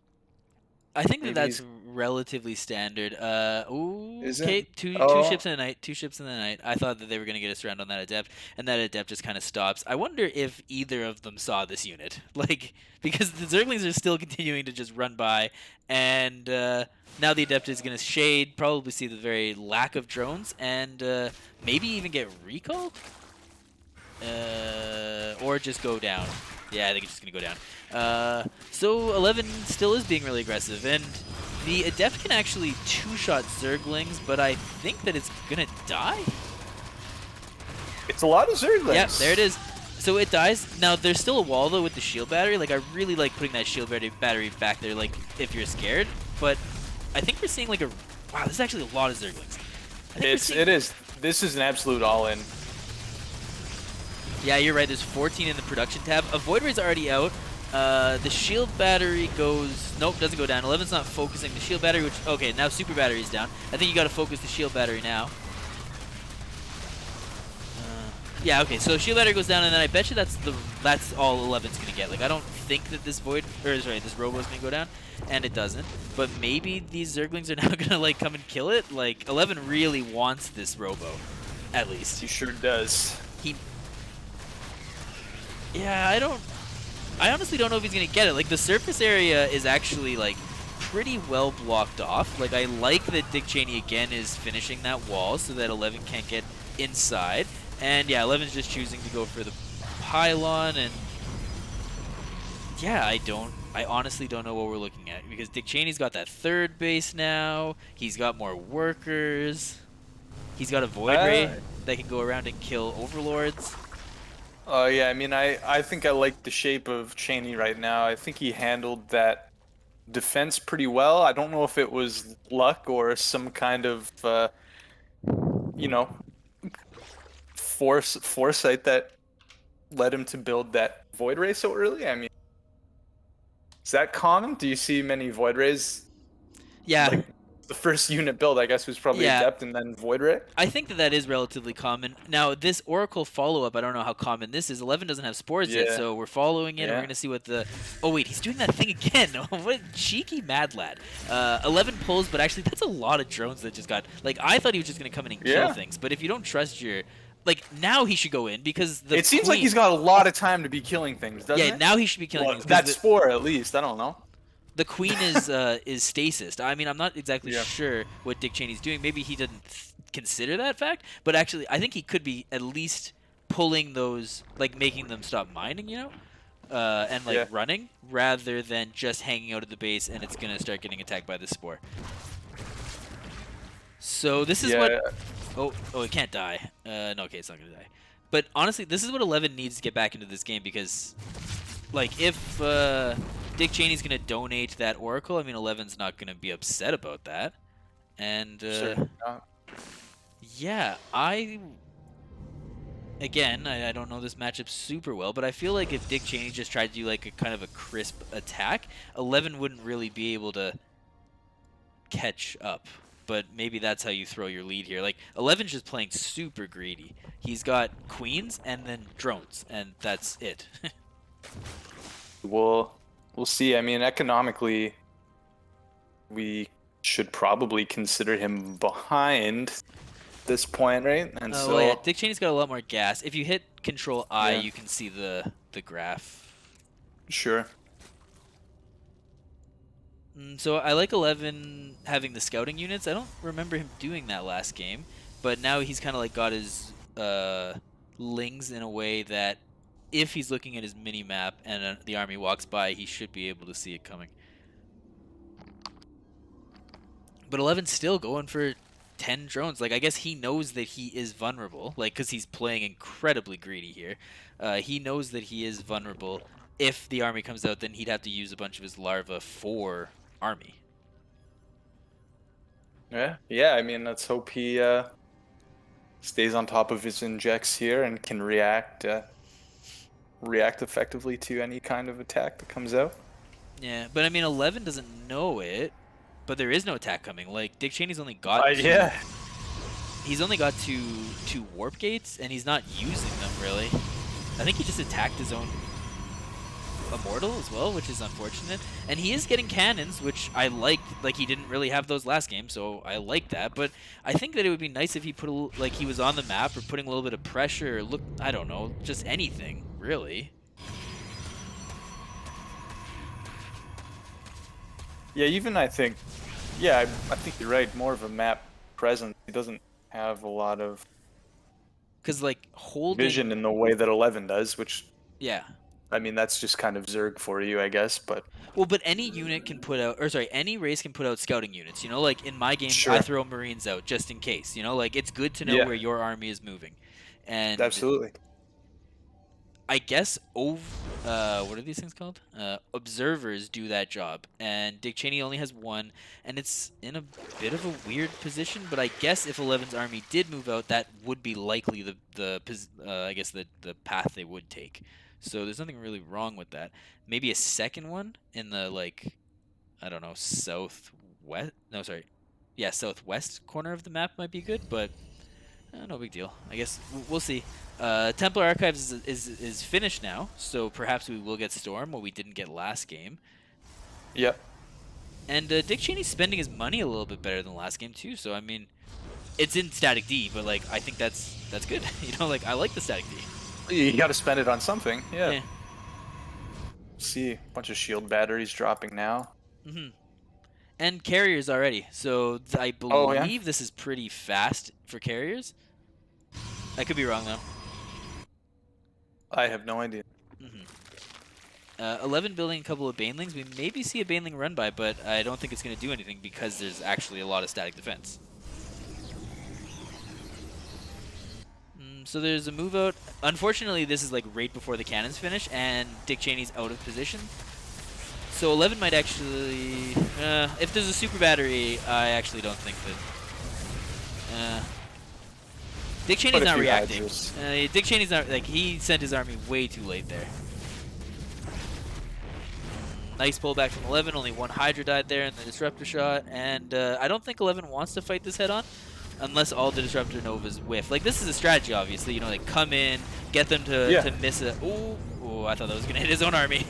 I think that Maybe that's he's relatively standard. is it? Okay, two Oh, ships in the night, two ships in the night. I thought that they were gonna get us around on that adept, and that adept just kind of stops. I wonder if either of them saw this unit, like because the Zerglings are still continuing to just run by, and now the adept is gonna shade, probably see the very lack of drones, and maybe even get recalled, or just go down. Yeah, I think it's just gonna go down. So 11 still is being really aggressive, and the Adept can actually two-shot Zerglings, but I think that it's gonna die. it's a lot of Yep, there it Zerglings. is. So it dies. Now, there's still a wall, though, with the shield battery. Like, I really like putting that shield battery back there, like, if you're scared. But I think we're seeing, like, a... Wow, this is actually a lot of Zerglings. I think we're seeing... It is. This is an absolute all-in. Yeah, you're right. There's 14 in the production tab. A Void Ray's already out. The shield battery goes... Nope, doesn't go down. 11's not focusing the shield battery, which... Okay, now super battery's down. I think you gotta focus the shield battery now. Yeah, okay, so shield battery goes down, and then I bet you that's all 11's gonna get. Like, I don't think that this Void... Or, sorry, this Robo's gonna go down, and it doesn't. But maybe these Zerglings are now gonna, like, come and kill it? Like, 11 really wants this Robo, at least. He sure does. He... Yeah, I honestly don't know if he's gonna get it. Like, the surface area is actually, like, pretty well blocked off. Like, I like that Dick Cheney again is finishing that wall so that 11 can't get inside. And yeah, 11's just choosing to go for the pylon, and yeah, I honestly don't know what we're looking at, because Dick Cheney's got that third base now. He's got more workers. He's got a Void Ray Uh, that can go around and kill overlords. yeah, I mean, I think I like the shape of Cheney right now. I think he handled that defense pretty well. I don't know if it was luck or some kind of, you know, foresight that led him to build that Void Ray so early. I mean, is that common? Do you see many Void Rays? Yeah, Like the first unit build, I guess, was probably yeah. Adept and then Void Ray. I think that is relatively common. Now, this Oracle follow-up, I don't know how common this is. 11 doesn't have spores yet, Yeah, so we're following it, and we're yeah. going to see what the... Oh, wait, he's doing that thing again. What a cheeky mad lad. 11 pulls, but actually, that's a lot of drones that just got... Like, I thought he was just going to come in and kill Yeah. things, but if you don't trust your... Like, now he should go in, because the It seems like queen... he's got a lot of time to be killing things, doesn't Yeah, it? now he should be killing Well, things, because that spore at least. I don't know. the queen is stasis. I mean, I'm not exactly Yeah. sure what Dick Cheney's doing. Maybe he didn't consider that fact, but actually, I think he could be at least pulling those, like making them stop mining, you know, and like Yeah. running, rather than just hanging out at the base and it's gonna start getting attacked by the spore. So this is what. Yeah. Oh, it can't die. No, okay, it's not gonna die. But honestly, this is what 11 needs to get back into this game, because like, if Dick Cheney's gonna donate that Oracle, I mean, 11's not gonna be upset about that. And Sure. yeah, again, I don't know this matchup super well, but I feel like if Dick Cheney just tried to do like a kind of a crisp attack, 11 wouldn't really be able to catch up. But maybe that's how you throw your lead here. Like, 11's just playing super greedy. He's got queens and then drones, and that's it. We'll see. I mean, economically, we should probably consider him behind this point, right? And Well, yeah, so, Dick Cheney's got a lot more gas. If you hit Control I, yeah, you can see the graph. sure. So I like 11 having the scouting units. I don't remember him doing that last game, but now he's kind of like got his lings in a way that if he's looking at his mini map and the army walks by, he should be able to see it coming. But 11's still going for 10 drones. Like, I guess he knows that he is vulnerable, like, because he's playing incredibly greedy here. He knows that he is vulnerable. If the army comes out, then he'd have to use a bunch of his larva for army. Yeah. I mean, let's hope he stays on top of his injects here and can react effectively to any kind of attack that comes out. Yeah, but I mean, 11 doesn't know it, but there is no attack coming. Like, Dick Cheney's only got Yeah. He's only got two warp gates, and he's not using them really. I think he just attacked his own immortal as well, which is unfortunate. And he is getting cannons, which I liked. Like, he didn't really have those last game, so I like that. But I think that it would be nice if he put like he was on the map or putting a little bit of pressure. Or look, I don't know, just anything really. Yeah, even I think, I think you're right. More of a map presence. He doesn't have a lot of Because like holding vision in the way that 11 does, which, yeah. I mean, that's just kind of Zerg for you, I guess. But Well, but any unit can put out, or sorry, any race can put out scouting units. You know, like in my games, I sure, throw Marines out just in case. You know, like it's good to know yeah, where your army is moving. And absolutely. I guess what are these things called? Observers do that job, and Dick Cheney only has one, and it's in a bit of a weird position. But I guess if 11's army did move out, that would be likely I guess the path they would take. So there's nothing really wrong with that. Maybe a second one in the like I don't know southwest. No, sorry, yeah, southwest corner of the map might be good, but no big deal. I guess we'll see. Templar Archives is finished now, so perhaps we will get Storm, what we didn't get last game. Yep. And Dick Cheney's spending his money a little bit better than last game too. So I mean, it's in static D, but like I think that's good. You know, like I like the static D. You got to spend it on something. Yeah. Yeah. See a bunch of shield batteries dropping now. And carriers already. So I Oh, yeah? believe this is pretty fast for carriers. I could be wrong though. I have no idea. 11 building a couple of banelings. We maybe see a baneling run by, but I don't think it's going to do anything because there's actually a lot of static defense. So there's a move out. Unfortunately, this is like right before the cannons finish, and Dick Cheney's out of position. So 11 might actually... if there's a super battery, I actually don't think that... Dick Cheney's not reacting. Dick Cheney's not... Like, he sent his army way too late there. Nice pullback from 11. Only one Hydra died there in the Disruptor shot. And I don't think 11 wants to fight this head-on unless all the Disruptor Novas whiff. Like, this is a strategy, obviously. You know, like, come in, get them to miss a... Ooh, I thought that was going to hit his own army.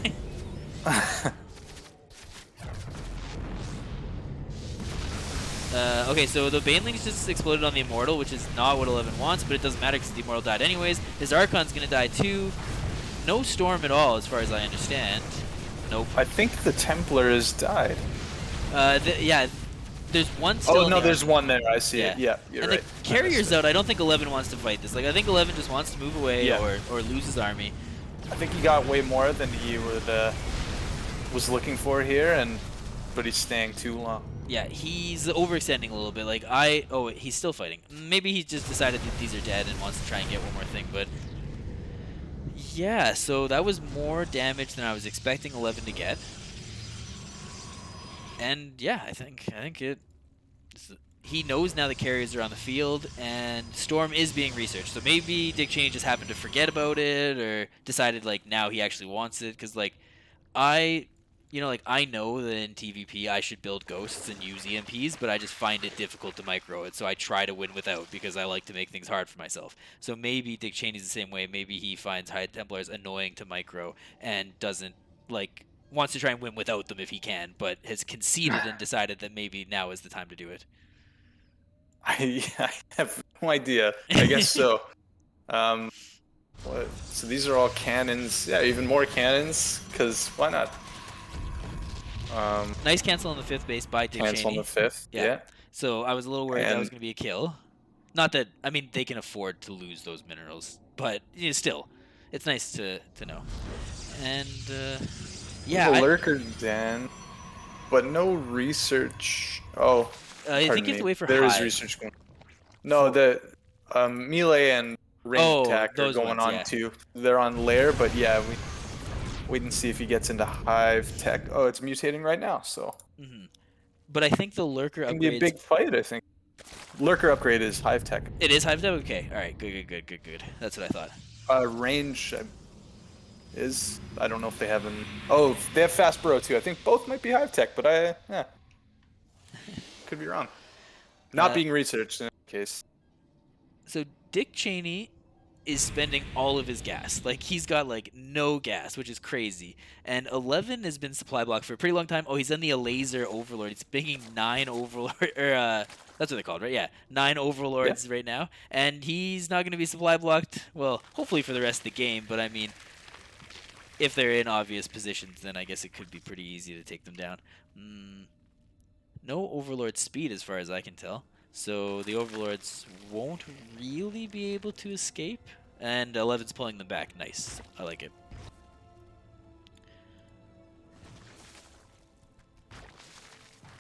Okay, so the Banelings just exploded on the Immortal, which is not what 11 wants, but it doesn't matter because the Immortal died anyways. His Archon's going to die too. No Storm at all, as far as I understand. Nope. I think the Templar has died. Yeah, there's one still. Oh, no, there's one there. I see it. Yeah, you're and right. The carrier's out. I don't think 11 wants to fight this. Like, I think 11 just wants to move away or lose his army. I think he got way more than he was looking for here, but he's staying too long. Yeah, he's overextending a little bit. Like, he's still fighting. Maybe he just decided that these are dead and wants to try and get one more thing, but... Yeah, so that was more damage than I was expecting 11 to get. And yeah, I think he knows now the carriers are on the field, and Storm is being researched. So maybe Dick Cheney just happened to forget about it, or decided like now he actually wants it. Because like I know that in TVP I should build ghosts and use EMPs, but I just find it difficult to micro it. So I try to win without because I like to make things hard for myself. So maybe Dick Cheney's the same way. Maybe he finds High Templars annoying to micro and doesn't like. Wants to try and win without them if he can, but has conceded and decided that maybe now is the time to do it. I have no idea. I guess so. So these are all cannons. Yeah, even more cannons, because why not? Nice cancel on the 5th base by Dick Cheney. Cancel on the 5th, yeah. So I was a little worried that was going to be a kill. Not that, I mean, they can afford to lose those minerals, but still. it's nice to know. And There's yeah, a lurker den, but no research. Oh, I think pardon you have me. to wait for There is hive. research going. No, For the melee and range oh, attack are those going ones, on yeah. too. They're on lair, but yeah, we wait and see if he gets into hive tech. Oh, it's mutating right now, so Hmm. But I think the lurker it's gonna be a upgrades. big fight. I think lurker upgrade is hive tech. It is hive. Okay, all right, good. That's what I thought. Range is I don't know if they have an. Oh, they have fast burrow too. I think both might be hive tech, but could be wrong. Not Uh, being researched in any case. so Dick Cheney is spending all of his gas. Like he's got like no gas, which is crazy. And 11 has been supply blocked for a pretty long time. Oh, he's on the laser overlord. He's picking 9 overlord or that's what they're called, right? Yeah, 9 Yeah. overlords right now, and he's not going to be supply blocked. Well, hopefully for the rest of the game, but I mean, if they're in obvious positions, then I guess it could be pretty easy to take them down. No overlord speed as far as I can tell. So the overlords won't really be able to escape. And 11's pulling them back. Nice. I like it.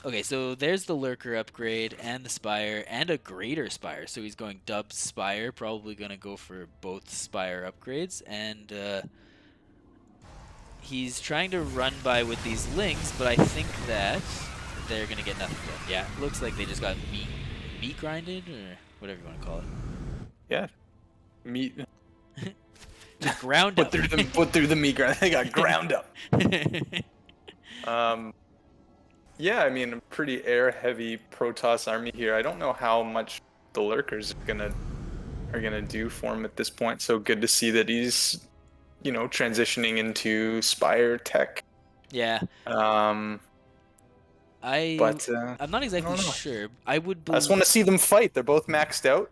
Okay, so there's the Lurker upgrade and the Spire and a Greater Spire. So he's going Dub Spire, probably going to go for both Spire upgrades. And he's trying to run by with these Lings, but I think that they're going to get nothing done. Yeah, looks like they just got meat grinded or whatever you want to call it. Yeah. Meat. Just ground up. Put through the meat grind. They got ground up. Yeah, I mean, a pretty air-heavy Protoss army here. I don't know how much the lurkers are gonna do for him at this point. So good to see that he's, transitioning into Spire tech. Yeah. But I'm not I exactly don't know. sure. I would I just want to see them fight. They're both maxed out.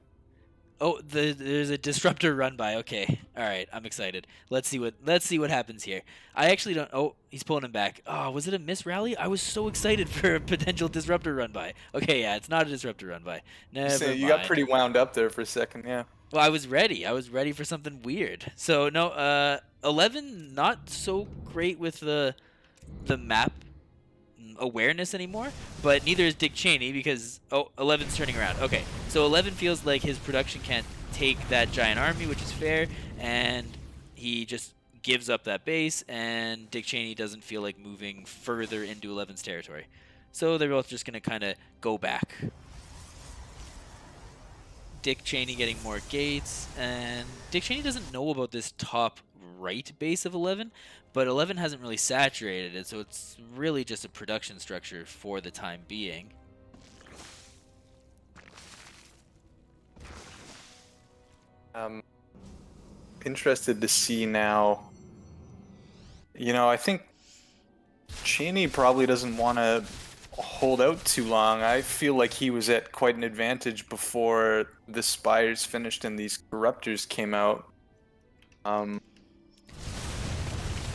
Oh, there's a disruptor run by. Okay, all right, I'm excited. Let's see what happens here. I actually don't. Oh, he's pulling him back. Oh, was it a miss rally? I was so excited for a potential disruptor run by. Okay, yeah, it's not a disruptor run by. Never You mind. got pretty wound up there for a second. Yeah. Well, I was ready. I was ready for something weird. So no, 11 not so great with the map awareness anymore, but neither is Dick Cheney because 11's turning around. Okay, so 11 feels like his production can't take that giant army, which is fair, and he just gives up that base, and Dick Cheney doesn't feel like moving further into 11's territory. So they're both just going to kind of go back. Dick Cheney getting more gates, and Dick Cheney doesn't know about this top right base of 11, but 11 hasn't really saturated it, so it's really just a production structure for the time being. Interested to see now. I think Cheney probably doesn't want to hold out too long. I feel like he was at quite an advantage before the Spires finished and these Corruptors came out.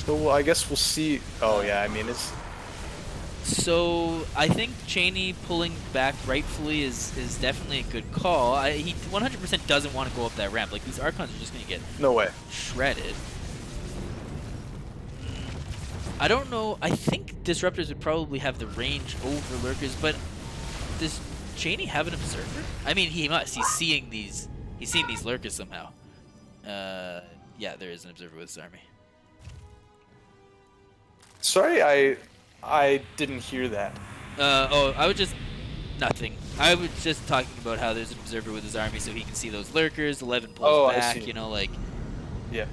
So I guess we'll see. Oh yeah, I mean it's. So I think Cheney pulling back rightfully is definitely a good call. He 100% doesn't want to go up that ramp. Like these Archons are just going to get No way. shredded. I don't know. I think Disruptors would probably have the range over Lurkers, but does Cheney have an Observer? I mean, he must. He's seeing these Lurkers somehow. Yeah, there is an Observer with his army. Sorry, I didn't hear that. I would just... Nothing. I was just talking about how there's an Observer with his army so he can see those Lurkers. 11 pulls I back, see. Yeah.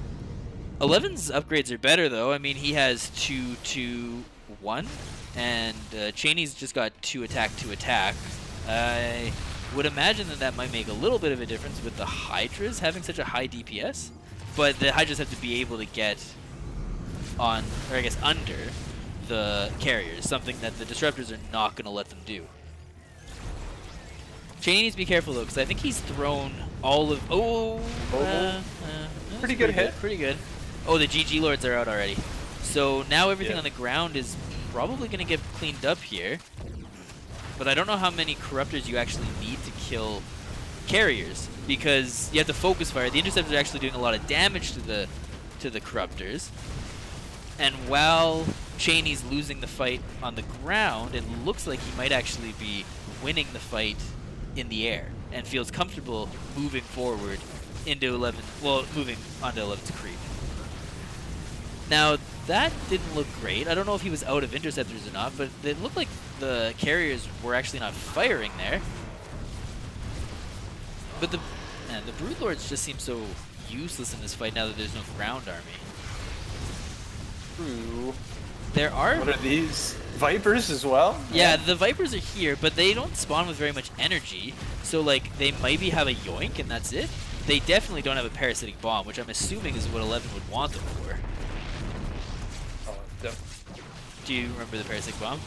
11's upgrades are better, though. I mean, he has 2-2-1, and Cheney's just got 2 attack, 2 attack. I would imagine that might make a little bit of a difference with the Hydras having such a high DPS, but the Hydras have to be able to get on, or I guess under, the carriers, something that the Disruptors are not going to let them do. Cheney needs to be careful, though, because I think he's thrown all of... Pretty good hit. Pretty good. Oh, the GG Lords are out already. So now everything Yeah. on the ground is probably going to get cleaned up here. But I don't know how many Corruptors you actually need to kill carriers, because you have to focus fire. The Interceptors are actually doing a lot of damage to the to the Corruptors. And while Cheney's losing the fight on the ground, it looks like he might actually be winning the fight in the air and feels comfortable moving forward into 11, well, moving onto 11's creep. Now, that didn't look great. I don't know if he was out of interceptors or not, but it looked like the carriers were actually not firing there. But the Broodlords just seem so useless in this fight now that there's no ground army. True. There are... What are these? Vipers as well? Yeah, the Vipers are here, but they don't spawn with very much energy. So, like, they maybe have a Yoink and that's it. They definitely don't have a Parasitic Bomb, which I'm assuming is what 11 would want them for. Oh, do you remember the Parasitic Bomb?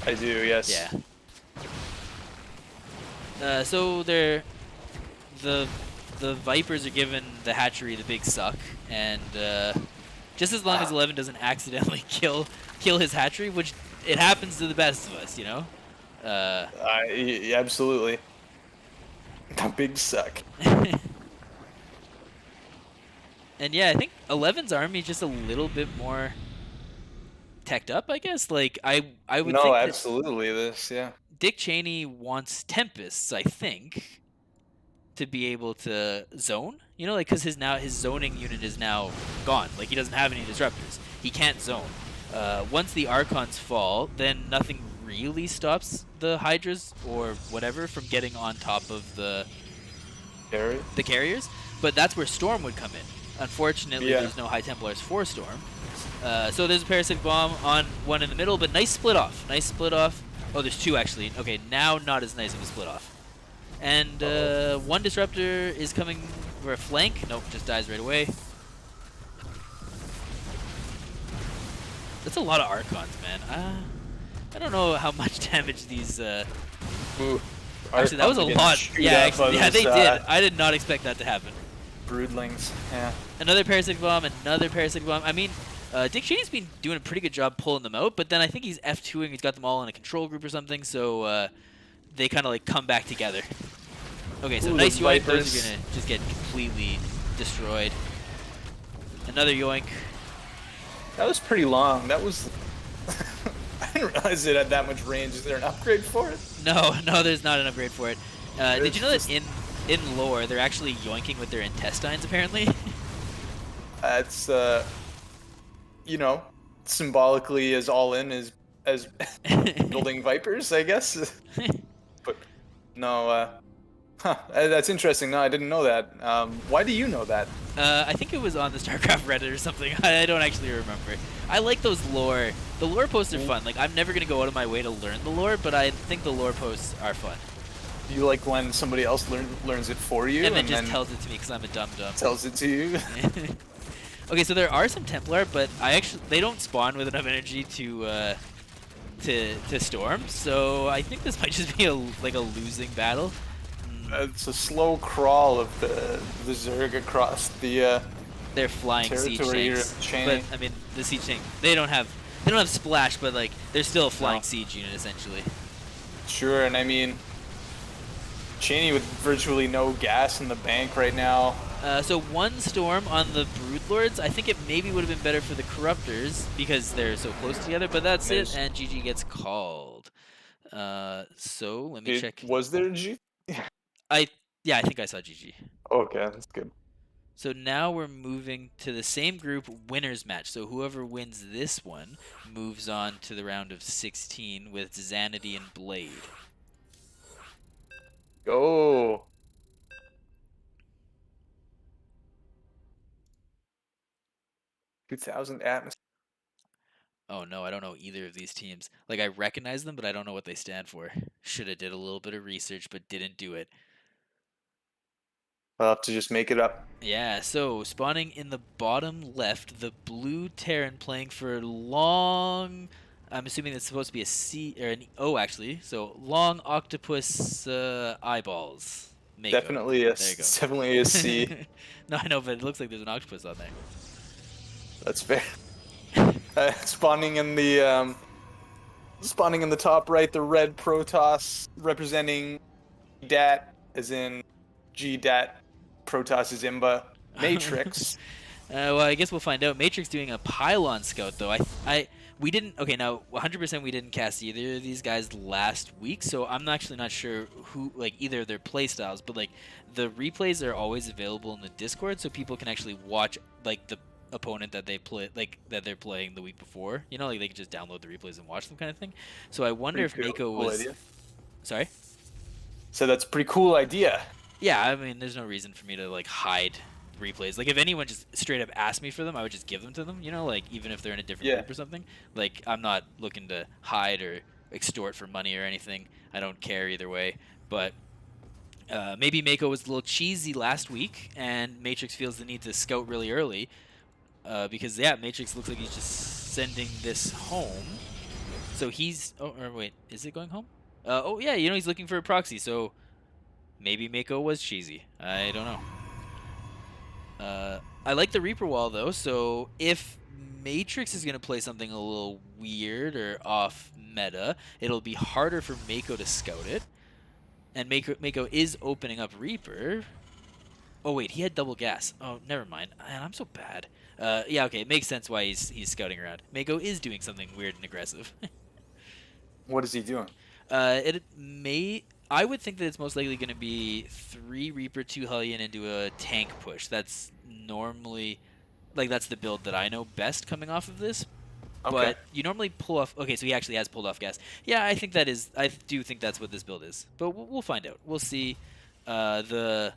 I do, yes. Yeah. So they're... The Vipers are giving the hatchery the big suck, and just as long as 11 doesn't accidentally kill his hatchery, which it happens to the best of us, you know? Yeah, absolutely. The big suck. And yeah, I think 11's army is just a little bit more teched up, I guess. Like, I would think No, that absolutely, this, yeah. Dick Cheney wants Tempests, I think, to be able to zone, you know, like, because his zoning unit is now gone. Like, he doesn't have any disruptors. He can't zone. Once the Archons fall, then nothing really stops the Hydras or whatever from getting on top of the carriers. But that's where Storm would come in. Unfortunately, there's no High Templars for Storm. So there's a Parasitic Bomb on one in the middle, but nice split off. Nice split off. Oh, there's two actually. Okay, now not as nice of a split off. And one Disruptor is coming for a flank. Nope, just dies right away. That's a lot of Archons, man. I don't know how much damage these... Actually, that was a lot. Yeah, they did. I did not expect that to happen. Broodlings, yeah. Another Parasitic Bomb, another Parasitic Bomb. I mean, Dick Cheney's been doing a pretty good job pulling them out, but then I think he's F2ing. He's got them all in a control group or something, so they kind of like come back together. Okay, so nice Yoink. Those are going to just get completely destroyed. Another Yoink. That was pretty long. That was... I didn't realize it had that much range. Is there an upgrade for it? No, there's not an upgrade for it. Did you know that in lore, they're actually yoinking with their intestines, apparently? That's, you know, symbolically as all in as building Vipers, I guess. But, no, that's interesting. No, I didn't know that. Why do you know that? I think it was on the StarCraft Reddit or something. I don't actually remember. I like those lore. The lore posts are fun. Like, I'm never going to go out of my way to learn the lore, but I think the lore posts are fun. You like when somebody else learns it for you? And then just tells it to me because I'm a dum-dum. Tells it to you? Okay, so there are some Templar, but they don't spawn with enough energy to storm, so I think this might just be like a losing battle. It's a slow crawl of the Zerg across the they're flying siege tanks. But I mean, the siege tank, they don't have splash, but like they're still a flying siege unit essentially. Sure, and I mean, Cheney with virtually no gas in the bank right now. So one storm on the Broodlords. I think it maybe would have been better for the Corruptors because they're so close together, but that's it, and GG gets called. So let me check. Was there a G? Yeah, I think I saw GG. Okay, that's good. So now we're moving to the same group winners match. So whoever wins this one moves on to the round of 16 with Xanady and Blade. Go. $2,000 atmosphere. Oh no, I don't know either of these teams. Like, I recognize them, but I don't know what they stand for. Should have did a little bit of research, but didn't do it. I'll have to just make it up. Yeah, so spawning in the bottom left, the blue Terran playing for long... I'm assuming that's supposed to be a C, or an O actually. So long octopus eyeballs. Mako. Definitely a C. No, I know, but it looks like there's an octopus on there. That's fair. Spawning in the top right, the red Protoss representing Dat, as in GDAT. Protoss is Imba. Matrix. Well, I guess we'll find out. Matrix doing a pylon scout though. We didn't. Okay, now 100% we didn't cast either of these guys last week, so I'm actually not sure who like either of their play styles. But like the replays are always available in the Discord, so people can actually watch like the opponent that they play like that they're playing the week before. You know, like they can just download the replays and watch them kind of thing. So I wonder Pretty if cool, Mako cool was. idea. Sorry. So that's a pretty cool idea. Yeah, I mean, there's no reason for me to like hide replays. Like if anyone just straight up asked me for them, I would just give them to them. You know, like even if they're in a different Yeah. group or something. Like I'm not looking to hide or extort for money or anything. I don't care either way. But maybe Mako was a little cheesy last week, and Matrix feels the need to scout really early. Because yeah, Matrix looks like he's just sending this home. So he's. Oh, or wait, is it going home? Oh yeah, you know he's looking for a proxy. So maybe Mako was cheesy. I don't know. I like the Reaper wall though, so if Matrix is going to play something a little weird or off meta, it'll be harder for Mako to scout it. And Mako is opening up Reaper. Oh wait, he had double gas. Oh, never mind. Man, I'm so bad. Yeah, okay, it makes sense why he's scouting around. Mako is doing something weird and aggressive. What is he doing? It may. I would think that it's most likely going to be 3 Reaper, 2 Hellion into a tank push. That's normally, like, that's the build that I know best coming off of this. Okay. But you normally pull off. Okay, so he actually has pulled off gas. Yeah, I think that is. I do think that's what this build is. But we'll find out. We'll see. Yeah, the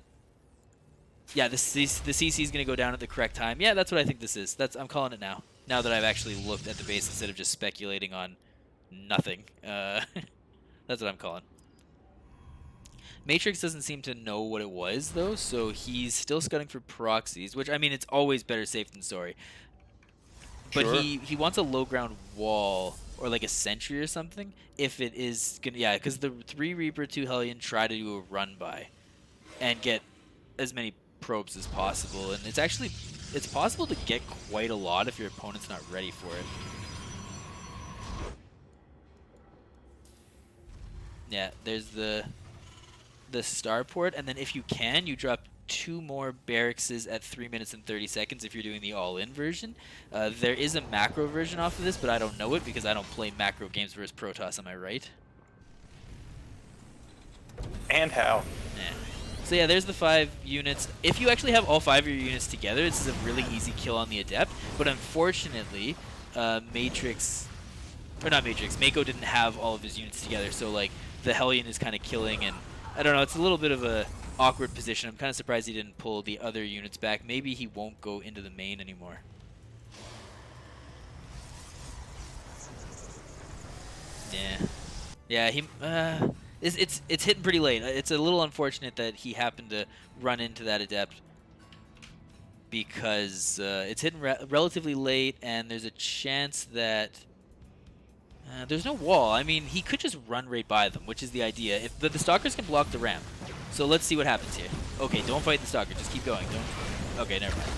CC is going to go down at the correct time. Yeah, that's what I think this is. I'm calling it now. Now that I've actually looked at the base instead of just speculating on nothing. That's what I'm calling. Matrix doesn't seem to know what it was, though, so he's still scouting for proxies, which, I mean, it's always better safe than sorry. But Sure. he wants a low ground wall, or like a sentry or something, if it is going to... Yeah, because the 3 Reaper, 2 Hellion try to do a run-by and get as many probes as possible, and it's possible to get quite a lot if your opponent's not ready for it. Yeah, there's the starport, and then if you can, you drop 2 more barracks at 3 minutes and 30 seconds if you're doing the all-in version. There is a macro version off of this, but I don't know it because I don't play macro games versus Protoss, am I right? And how? Yeah. So yeah, there's the 5 units. If you actually have all 5 of your units together, this is a really easy kill on the Adept, but unfortunately, Mako didn't have all of his units together, so like the Hellion is kind of killing, and I don't know, it's a little bit of a awkward position. I'm kind of surprised he didn't pull the other units back. Maybe he won't go into the main anymore. Yeah. Yeah, it's hitting pretty late. It's a little unfortunate that he happened to run into that Adept because it's hitting relatively late, and there's a chance that there's no wall. I mean, he could just run right by them, which is the idea. If the Stalkers can block the ramp. So let's see what happens here. Okay, don't fight the Stalker. Just keep going. Don't. Okay, never mind.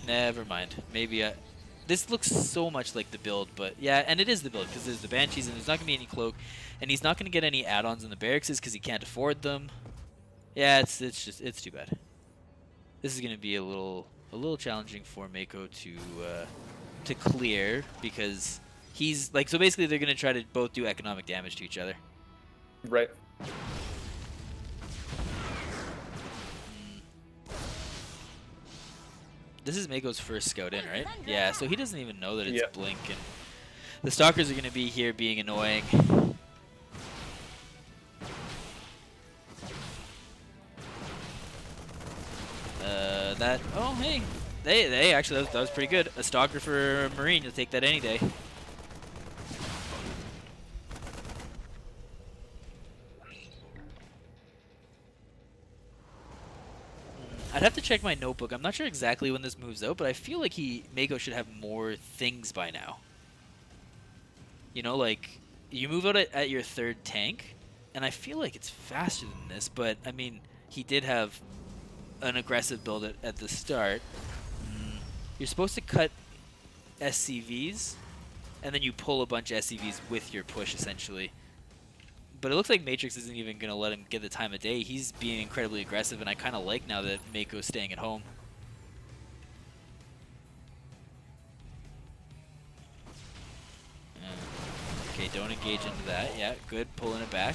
Never mind. Maybe this looks so much like the build, but yeah, and it is the build because there's the Banshees and there's not going to be any cloak, and he's not going to get any add-ons in the barracks because he can't afford them. Yeah, it's too bad. This is going to be a little challenging for Mako to clear because he's like, so basically they're going to try to both do economic damage to each other. Right. This is Mako's first scout in, right? Yeah, so he doesn't even know that it's Yep. Blink, and the Stalkers are going to be here being annoying. Oh, hey. They actually, that was pretty good. A Stalker for a Marine, you'll take that any day. I'd have to check my notebook. I'm not sure exactly when this moves out, but I feel like Mako should have more things by now. You know, like, you move out at your 3rd tank, and I feel like it's faster than this, but, I mean, he did have an aggressive build at the start. You're supposed to cut SCVs, and then you pull a bunch of SCVs with your push, essentially. But it looks like Matrix isn't even going to let him get the time of day. He's being incredibly aggressive, and I kind of like now that Mako's staying at home. Okay, don't engage into that. Yeah, good, pulling it back.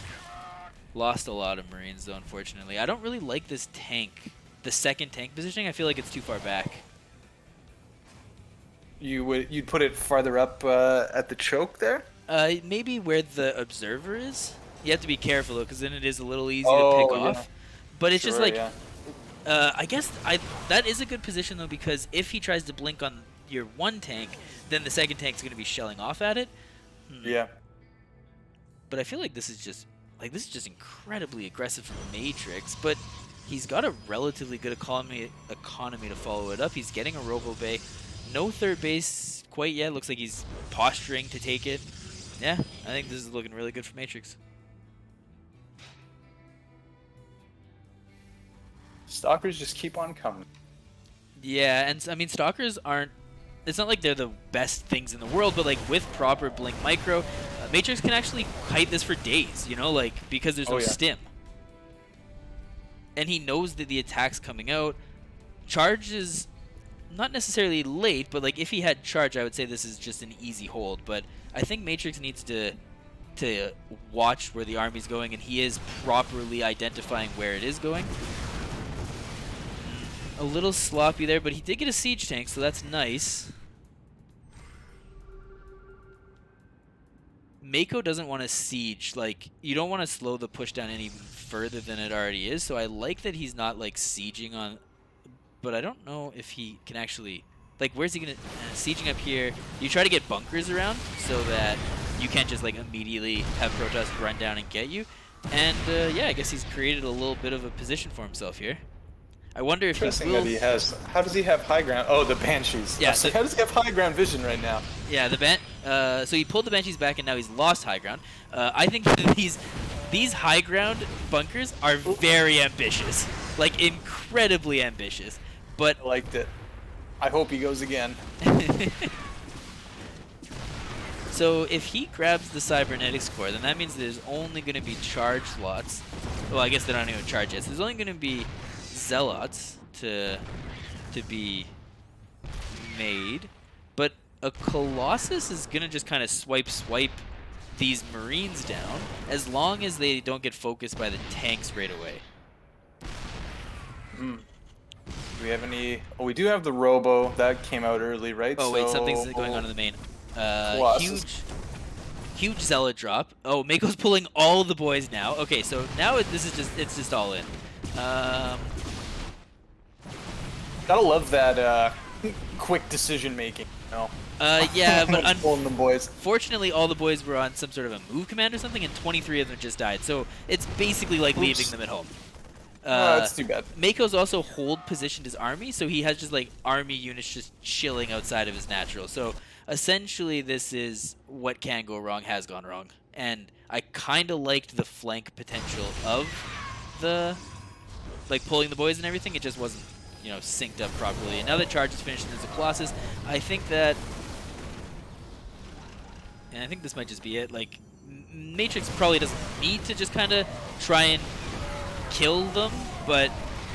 Lost a lot of Marines, though, unfortunately. I don't really like this tank. The second tank positioning, I feel like it's too far back. You'd put it farther up at the choke there? Maybe where the observer is. You have to be careful, though, because then it is a little easy to pick Oh, yeah. off. But it's just Sure, like, yeah. I guess that is a good position, though, because if he tries to blink on your one tank, then the second tank's going to be shelling off at it. Yeah. But I feel like this is just incredibly aggressive from Matrix, but he's got a relatively good economy to follow it up. He's getting a Robo Bay. No third base quite yet. Looks like he's posturing to take it. Yeah, I think this is looking really good for Matrix. Stalkers just keep on coming. Yeah, and I mean, Stalkers aren't... It's not like they're the best things in the world, but like with proper Blink Micro, Matrix can actually kite this for days, you know, like because there's no stim. And he knows that the attack's coming out. Charge is not necessarily late, but like if he had charge, I would say this is just an easy hold. But I think Matrix needs to watch where the army's going, and he is properly identifying where it is going. A little sloppy there, but he did get a siege tank, so that's nice. Mako doesn't want to siege. Like, you don't want to slow the push down any further than it already is, so I like that he's not, like, sieging on... But I don't know if he can actually... Like, where's he going to... sieging up here. You try to get bunkers around so that you can't just, like, immediately have Protoss run down and get you. And, yeah, I guess he's created a little bit of a position for himself here. I wonder if Interesting he will... that he has... How does he have high ground? Oh, the Banshees. Yeah, so how does he have high ground vision right now? Yeah, so he pulled the Banshees back, and now he's lost high ground. I think these high ground bunkers are very ambitious, like incredibly ambitious. But I liked it. I hope he goes again. So if he grabs the cybernetics core, then that means there's only going to be charge slots. Well, I guess they're not even charge yet. So there's only going to be zealots to be made, but a Colossus is gonna just kind of swipe these Marines down as long as they don't get focused by the tanks right away. Do we have any... Oh, we do have the Robo. That came out early, right? Oh, wait, something's going on in the main. Huge Zealot drop. Oh, Mako's pulling all the boys now. Okay, so now it's just all in. Gotta love that quick decision making. You know? Yeah, but pulling the boys. Fortunately, all the boys were on some sort of a move command or something, and 23 of them just died. So it's basically like leaving them at home. That's too bad. Mako's also hold positioned his army, so he has just like army units just chilling outside of his natural. So essentially, this is what can go wrong has gone wrong, and I kind of liked the flank potential of the like pulling the boys and everything. It just wasn't, you know, synced up properly. And now that charge is finished and there's a Colossus, I think that, and I think this might just be it. Like Matrix probably doesn't need to just kind of try and kill them, but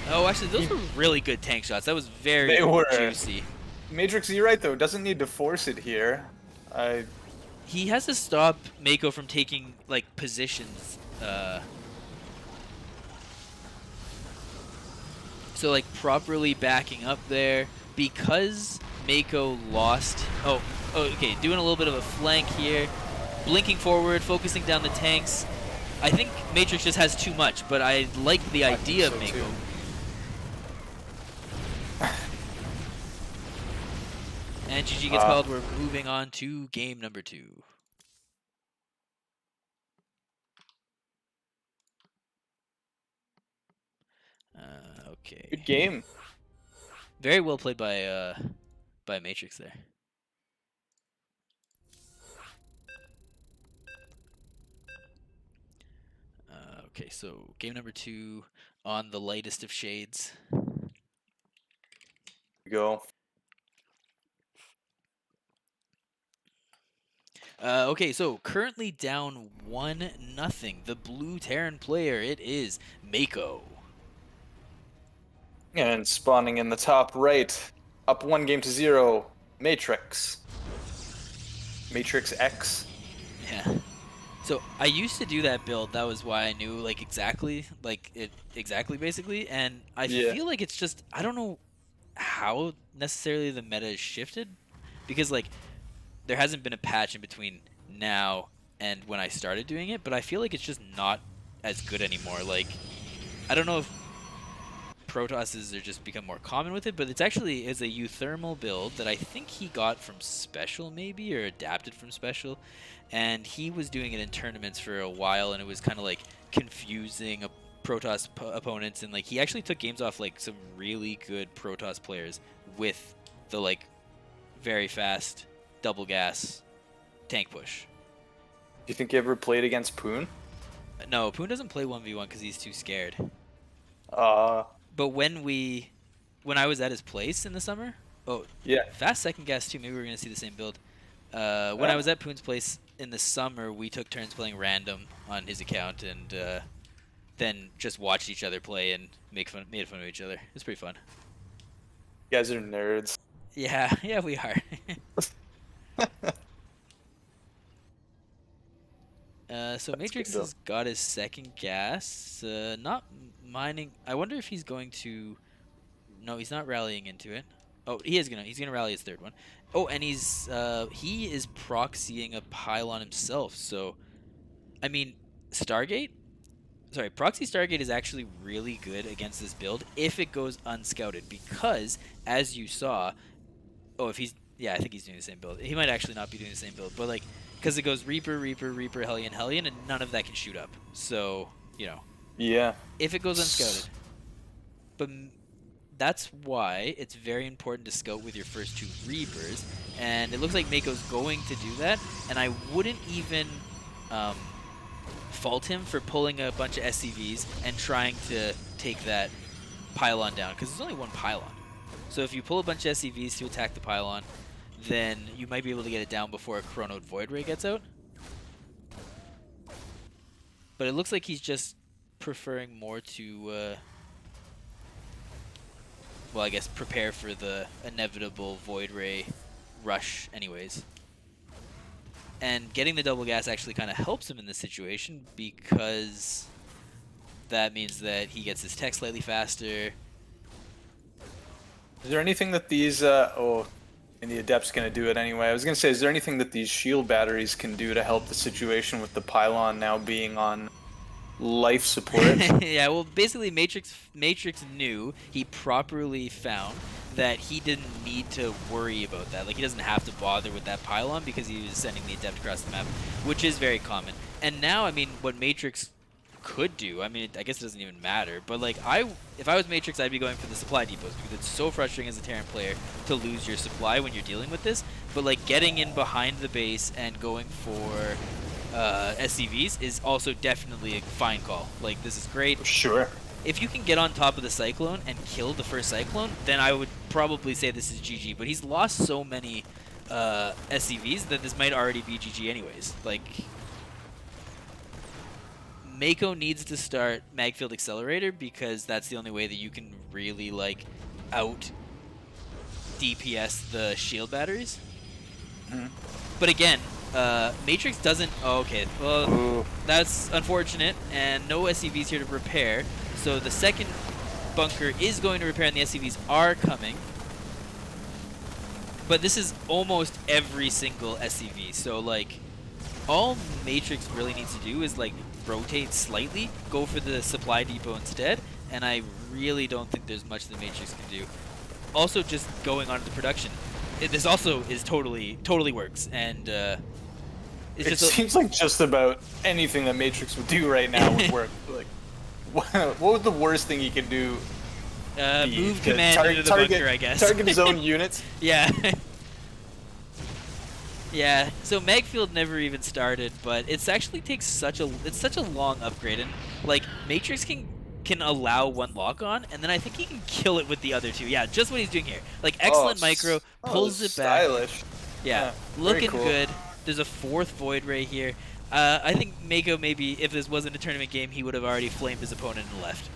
oh, actually, those were really good tank shots. That was very juicy. Matrix, you're right though. Doesn't need to force it here. He has to stop Mako from taking like positions. So like properly backing up there because Mako lost. Oh, okay. Doing a little bit of a flank here, blinking forward, focusing down the tanks. I think Matrix just has too much, but I like the idea of Mako. And GG gets called. We're moving on to game number 2. Okay. Good game. Very well played by Matrix there. Okay, so game number 2 on the lightest of shades. Go. Okay, so currently down 1-0. The blue Terran player, it is Mako. And spawning in the top right, up 1 game to 0, Matrix. Matrix X. Yeah. So I used to do that build. That was why I knew like exactly, basically. And I Yeah. feel like it's just I don't know how necessarily the meta has shifted, because like there hasn't been a patch in between now and when I started doing it, but I feel like it's just not as good anymore. Like I don't know if Protosses are just become more common with it, but it's actually is a euthermal build that I think he got from Special maybe, or adapted from Special, and he was doing it in tournaments for a while, and it was kind of like confusing Protoss opponents, and like he actually took games off like some really good Protoss players with the like very fast double gas tank push. Do you think you ever played against Poon? No, Poon doesn't play 1v1 because he's too scared. Uh, But when I was at his place in the summer, oh, yeah. fast second guess too. Maybe we're gonna see the same build. When I Yeah. was at Poon's place in the summer, we took turns playing random on his account, and then just watched each other play and made fun of each other. It was pretty fun. You guys are nerds. Yeah, yeah, we are. So That's good Matrix though. has got his second gas. Not mining. I wonder if he's going to. No, he's not rallying into it. Oh, he is gonna. He's gonna rally his third one. Oh, and he is proxying a pylon himself. So, I mean, Stargate. Sorry, proxy Stargate is actually really good against this build if it goes unscouted, because as you saw, oh, if he's yeah, I think he's doing the same build. He might actually not be doing the same build, but like because it goes Reaper, Reaper, Reaper, Hellion, Hellion, and none of that can shoot up. So Yeah. if it goes unscouted, but that's why it's very important to scout with your first two Reapers, and it looks like Mako's going to do that, and I wouldn't even um, fault him for pulling a bunch of SCVs and trying to take that pylon down, because there's only one pylon. So if you pull a bunch of SCVs to attack the pylon, then you might be able to get it down before a Chronoed Void Ray gets out. But it looks like he's just preferring more to well, I guess prepare for the inevitable Void Ray rush anyways. And getting the double gas actually kind of helps him in this situation, because that means that he gets his tech slightly faster. Is there anything that these and the Adept's gonna do it anyway. I was gonna say, is there anything that these shield batteries can do to help the situation with the pylon now being on life support? Yeah, well, basically Matrix knew, he properly found that he didn't need to worry about that. Like, he doesn't have to bother with that pylon because he was sending the Adept across the map, which is very common. And now, I mean, what Matrix could do, I mean, I guess it doesn't even matter, but like, if I was Matrix, I'd be going for the supply depots, because it's so frustrating as a Terran player to lose your supply when you're dealing with this. But like, getting in behind the base and going for SCVs is also definitely a fine call. Like, this is great. Sure. If you can get on top of the Cyclone and kill the first Cyclone, then I would probably say this is GG. But he's lost so many SCVs that this might already be GG anyways. Like, Mako needs to start Magfield Accelerator, because that's the only way that you can really like out DPS the shield batteries. Mm-hmm. But again, Matrix doesn't. Oh, okay, well, Ooh. that's unfortunate, and no SCVs here to repair. So the second bunker is going to repair, and the SCVs are coming. But this is almost every single SCV. So like, all Matrix really needs to do is like rotate slightly, go for the supply depot instead, and I really don't think there's much that Matrix can do. Also, just going on to production, this also is totally works, and it's It just seems like just about anything that Matrix would do right now would work. Like, what would the worst thing he could do? move command into the bunker, I guess. Target his own units. Yeah. Yeah, so Magfield never even started, but it's actually takes such a long upgrade, and like Matrix can allow one lock on, and then I think he can kill it with the other two. Yeah, just what he's doing here. Like, excellent micro, pulls it back. Stylish. Yeah, Very looking cool. good. There's a 4th Void Ray here. I think Mako, maybe, if this wasn't a tournament game, he would have already flamed his opponent and left.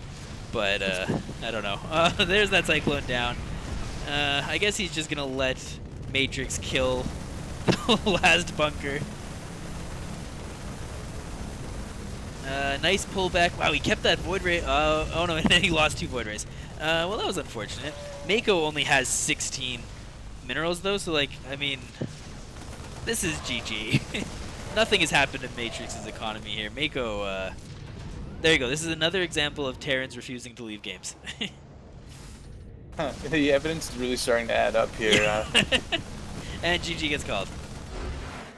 But, I don't know. There's that Cyclone down. I guess he's just going to let Matrix kill the last bunker. Nice pullback. Wow, he kept that Void Ray. Oh no, and then he lost 2 Void Rays. Well, that was unfortunate. Mako only has 16 minerals, though, so, like, I mean, this is GG. Nothing has happened in Matrix's economy here. Mako, there you go. This is another example of Terrans refusing to leave games. The evidence is really starting to add up here. And GG gets called.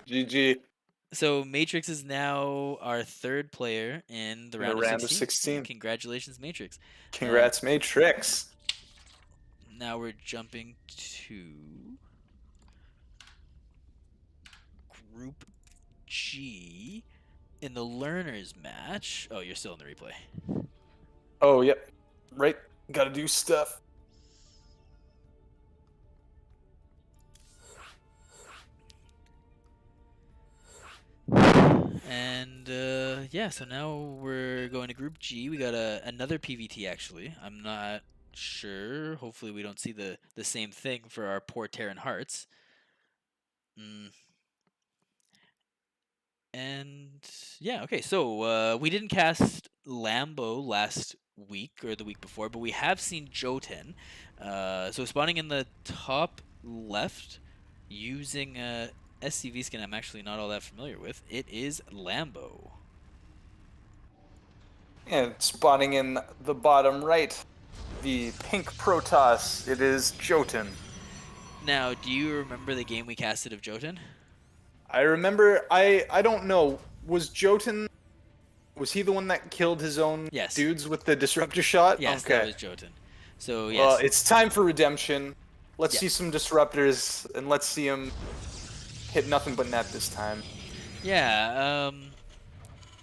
GG. So Matrix is now our 3rd player in the round, round of of 16. 16. Congratulations, Matrix. Congrats, Matrix. Now we're jumping to Group G in the Learners match. Oh, you're still in the replay. Oh, yep. Right. Gotta do stuff. And yeah, so now we're going to Group G. We got another PVT actually. I'm not sure. Hopefully we don't see the same thing for our poor Terran Hearts. And yeah, okay. So we didn't cast Lambo last week or the week before, but we have seen Jotun. So spawning in the top left using a SCV skin I'm actually not all that familiar with. It is Lambo. And spawning in the bottom right, the pink Protoss, it is Jotun. Now, do you remember the game we casted of Jotun? I remember, I don't know, was Jotun, was he the one that killed his own Yes. dudes with the disruptor shot? Yes, okay. that was Jotun. So, yes. Well, it's time for redemption. Let's Yeah. see some disruptors, and let's see him hit nothing but net this time. Yeah,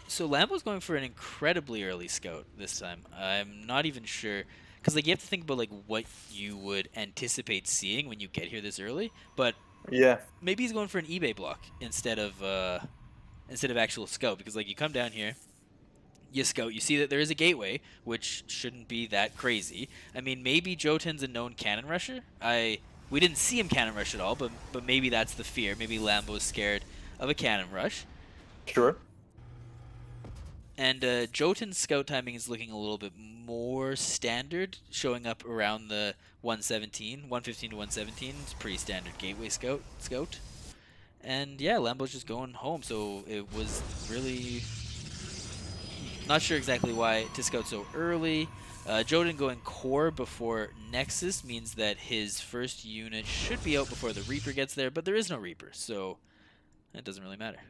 so Lambo's going for an incredibly early scout this time. I'm not even sure, because like you have to think about like what you would anticipate seeing when you get here this early. But Yeah. maybe he's going for an eBay block instead of actual scout, because like you come down here, you scout, you see that there is a gateway, which shouldn't be that crazy. I mean, maybe Jotun's a known cannon rusher. We didn't see him cannon rush at all, but maybe that's the fear. Maybe Lambo's scared of a cannon rush. Sure. And Jotun's scout timing is looking a little bit more standard, showing up around the 115 to 117. It's pretty standard gateway scout. And yeah, Lambo's just going home, so it was really not sure exactly why to scout so early. Jotun going core before Nexus means that his first unit should be out before the Reaper gets there, but there is no Reaper, so it doesn't really matter.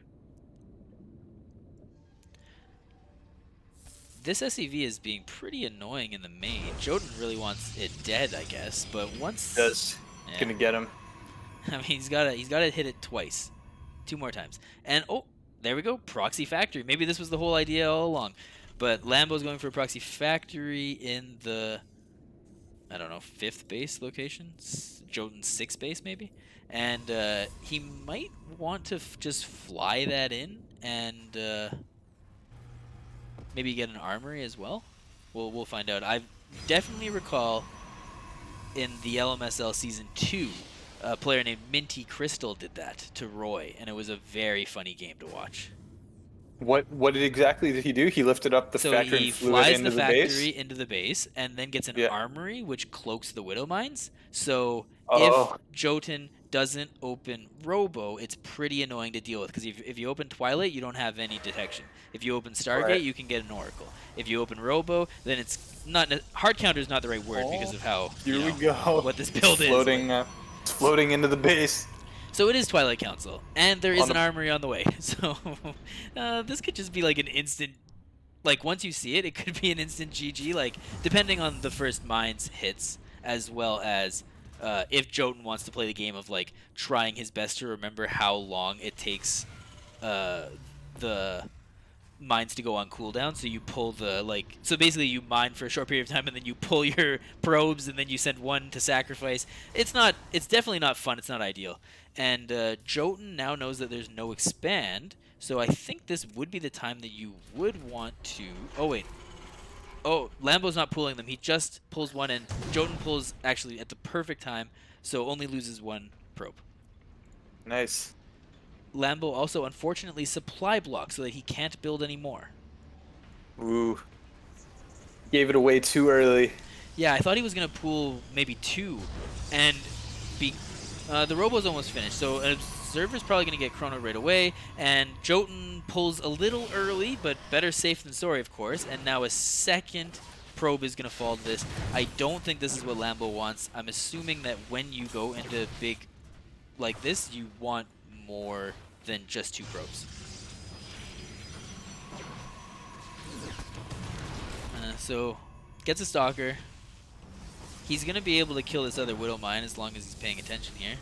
This SCV is being pretty annoying in the main. Jotun really wants it dead, I guess, but once Does. yeah. Gonna get him. I mean, he's gotta hit it twice, 2 more times, and oh, there we go, Proxy Factory. Maybe this was the whole idea all along, but Lambo's going for a Proxy Factory in the, I don't know, 5th base location, Jotun's 6th base maybe, and he might want to just fly that in and maybe get an armory as well. We'll find out. I definitely recall in the LMSL Season 2, a player named Minty Crystal did that to Roy, and it was a very funny game to watch. What exactly did he do? He lifted up the factory and flew it into the base? So he flies the factory into the base and then gets an armory which cloaks the Widow Mines. So if Jotun doesn't open Robo, it's pretty annoying to deal with, because if you open Twilight, you don't have any detection. If you open Stargate, you can get an Oracle. If you open Robo, then it's not hard counter is not the right word because of how we go. What this build is. Floating into the base. So it is Twilight Council, and there is an armory on the way. So this could just be like an instant, like once you see it, it could be an instant GG, like depending on the first mines hits, as well as if Jotun wants to play the game of like trying his best to remember how long it takes the mines to go on cooldown, so you pull the so basically you mine for a short period of time and then you pull your probes and then you send one to sacrifice. It's definitely not fun. It's not ideal. And Jotun now knows that there's no expand, so I think this would be the time that you would want to. Oh wait. Oh, Lambo's not pulling them. He just pulls one, and Jotun pulls actually at the perfect time, so only loses one probe. Nice. Lambo also unfortunately supply blocks so that he can't build anymore. Ooh. Gave it away too early. Yeah, I thought he was going to pull maybe two, and the Robo's almost finished, so an Observer's probably going to get Chrono right away, and Jotun pulls a little early, but better safe than sorry, of course, and now a second probe is going to fall to this. I don't think this is what Lambo wants. I'm assuming that when you go into big like this, you want more than just 2 probes. So, gets a Stalker. He's going to be able to kill this other Widow Mine as long as he's paying attention here.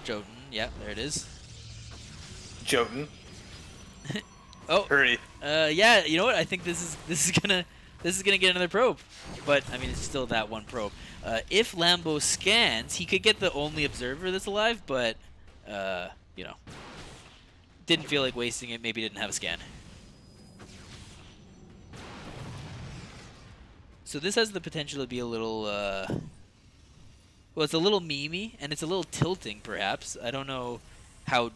Jotun, yeah, there it is. Jotun. Oh, Hurry. yeah, you know what? I think this is gonna get another probe, but I mean it's still that one probe. If Lambo scans, he could get the only observer that's alive, but you know, didn't feel like wasting it. Maybe didn't have a scan. So this has the potential to be a little, well, it's a little memey, and it's a little tilting, perhaps. I don't know how,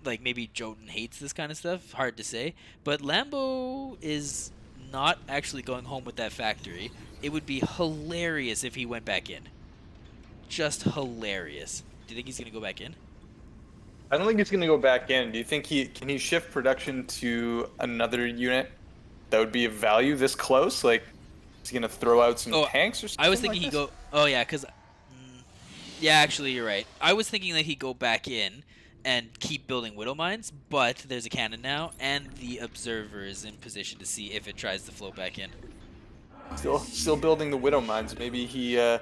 like, maybe Jotun hates this kind of stuff. Hard to say. But Lambo is not actually going home with that factory. It would be hilarious if he went back in. Just hilarious. Do you think he's going to go back in? I don't think he's gonna go back in. Do you think can he shift production to another unit that would be of value this close? Like, is he gonna throw out some tanks or something? I was thinking like he'd go. Oh yeah, because yeah, actually you're right. I was thinking that he'd go back in and keep building Widow Mines, but there's a cannon now, and the Observer is in position to see if it tries to float back in. Still building the Widow Mines. Maybe he'll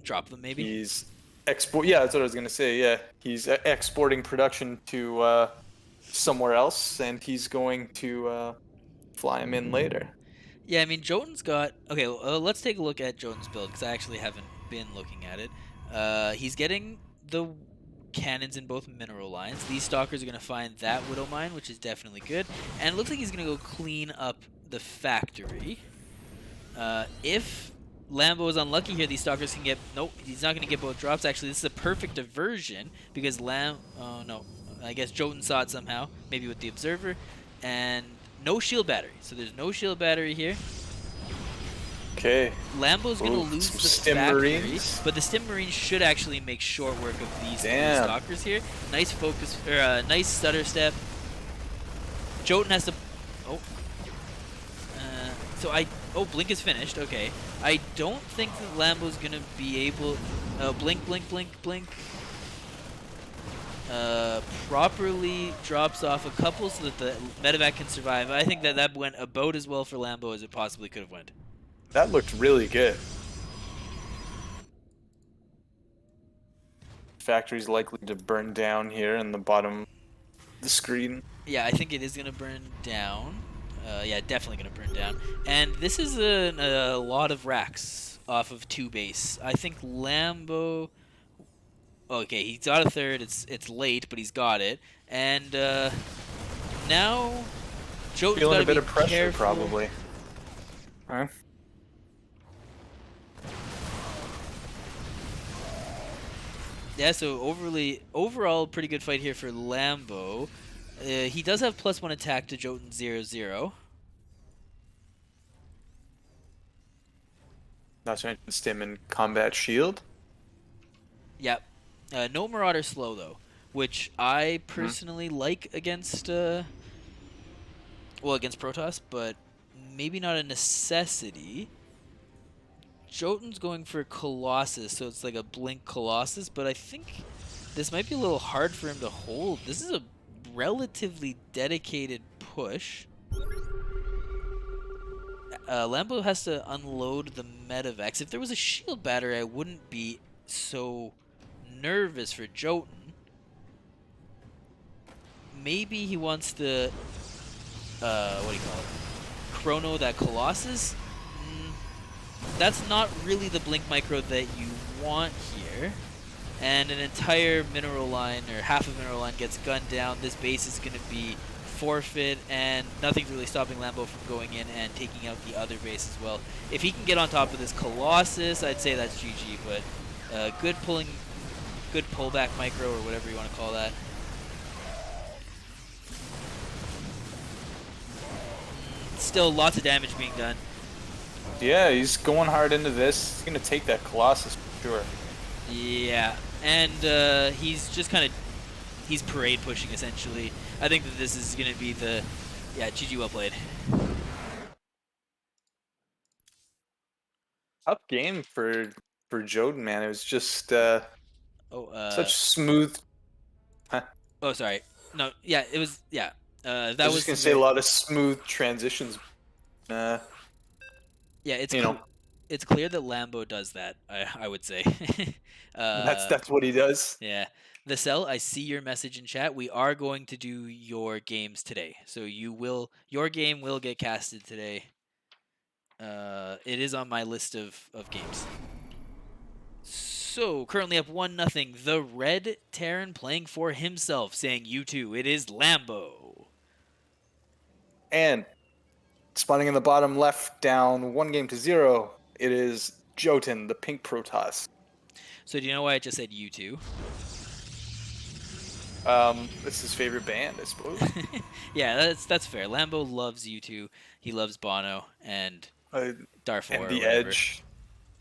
Drop them maybe. He's Yeah, that's what I was gonna say. Yeah, he's exporting production to somewhere else, and he's going to fly him in later. Yeah, I mean Jotun's got. Okay, let's take a look at Jotun's build because I actually haven't been looking at it. He's getting the cannons in both mineral lines. These stalkers are going to find that Widow Mine, which is definitely good. And it looks like he's going to go clean up the factory. If Lambo is unlucky here, these stalkers can get... Nope, he's not going to get both drops. Actually, this is a perfect diversion because Oh, no. I guess Jotun saw it somehow, maybe with the Observer. And no shield battery. So there's no shield battery here. Okay. Lambo's going to lose the Stim factory, Marines. but the Stim Marines should actually make short work of these three Damn. stalkers here. Nice focus, or nice stutter step. Jotun has to... Oh. Oh, Blink is finished. Okay. I don't think that Lambo's going to be able... Blink, blink, blink, blink. Properly drops off a couple so that the medevac can survive. I think that went about as well for Lambo as it possibly could have went. That looked really good. Factory's likely to burn down here in the bottom of the screen. Yeah, I think it is going to burn down. Yeah, definitely going to burn down. And this is a lot of racks off of 2 base. I think Lambo... Okay, he's got a third. It's late, but he's got it. And now Jotun's Feeling a bit be of pressure, careful. probably. Huh? Yeah, so overall, pretty good fight here for Lambo. He does have +1 attack to Jotun 0-0. Not to mention Stim and Combat Shield. Yep. No Marauder slow, though, which I personally like against, against Protoss, but maybe not a necessity. Jotun's going for Colossus, so it's like a Blink Colossus, but I think this might be a little hard for him to hold. This is a relatively dedicated push. Lambo has to unload the medevacs. If there was a shield battery, I wouldn't be so nervous for Jotun. maybe he wants to, what do you call it? Chrono that Colossus. That's not really the Blink Micro that you want here. And an entire mineral line, or half of mineral line, gets gunned down. This base is going to be forfeit, and nothing's really stopping Lambo from going in and taking out the other base as well. If he can get on top of this Colossus, I'd say that's GG, but good pullback micro, or whatever you want to call that. Still lots of damage being done. Yeah, he's going hard into this. He's gonna take that Colossus for sure. Yeah, and he's just kind of, he's parade pushing essentially. I think that this is going to be the, yeah, GG, well played. Tough game for Joden, man. It was just Oh, such smooth. Huh. oh, sorry. No, yeah, it was, yeah. I That was just was gonna some say a very, lot of smooth transitions. Uh, yeah, you know, it's clear that Lambo does that, I would say. that's uh, that's what he does. yeah. The Cell, I see your message in chat. We are going to do your games today. So your game will get casted today. It is on my list of games. So, currently up 1-0. The Red Terran playing for himself, saying, "You too, it is Lambo." And spawning in the bottom left, down 1-0. It is Jotun, the pink Protoss. So, do you know why I just said "you too"? It's his favorite band, I suppose. Yeah, that's fair. Lambo loves U2. He loves Bono and Uh, Darfor and or the whatever. Edge.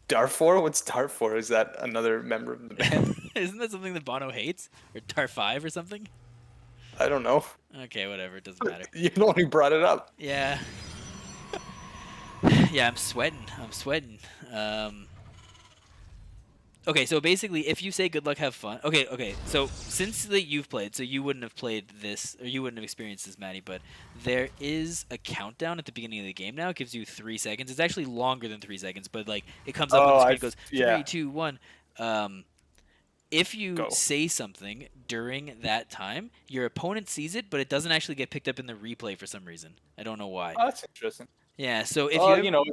Darfor? What's Darfor? Is that another member of the band? Isn't that something that Bono hates? Or Dar5 or something? I don't know. Okay, whatever. It doesn't matter. You the one who brought it up. Yeah. Yeah, I'm sweating. I'm sweating. Okay, so basically, if you say "good luck, have fun," okay. So since that you've played, so you wouldn't have played this, or you wouldn't have experienced this, Maddie. But there is a countdown at the beginning of the game now. It gives you 3 seconds. It's actually longer than 3 seconds, but like it comes up on Oh, the screen. I It goes yeah. 3, 2, 1. If you Go. say something during that time, your opponent sees it, but it doesn't actually get picked up in the replay for some reason. I don't know why. Oh, that's interesting. Yeah. So if you ever, You know,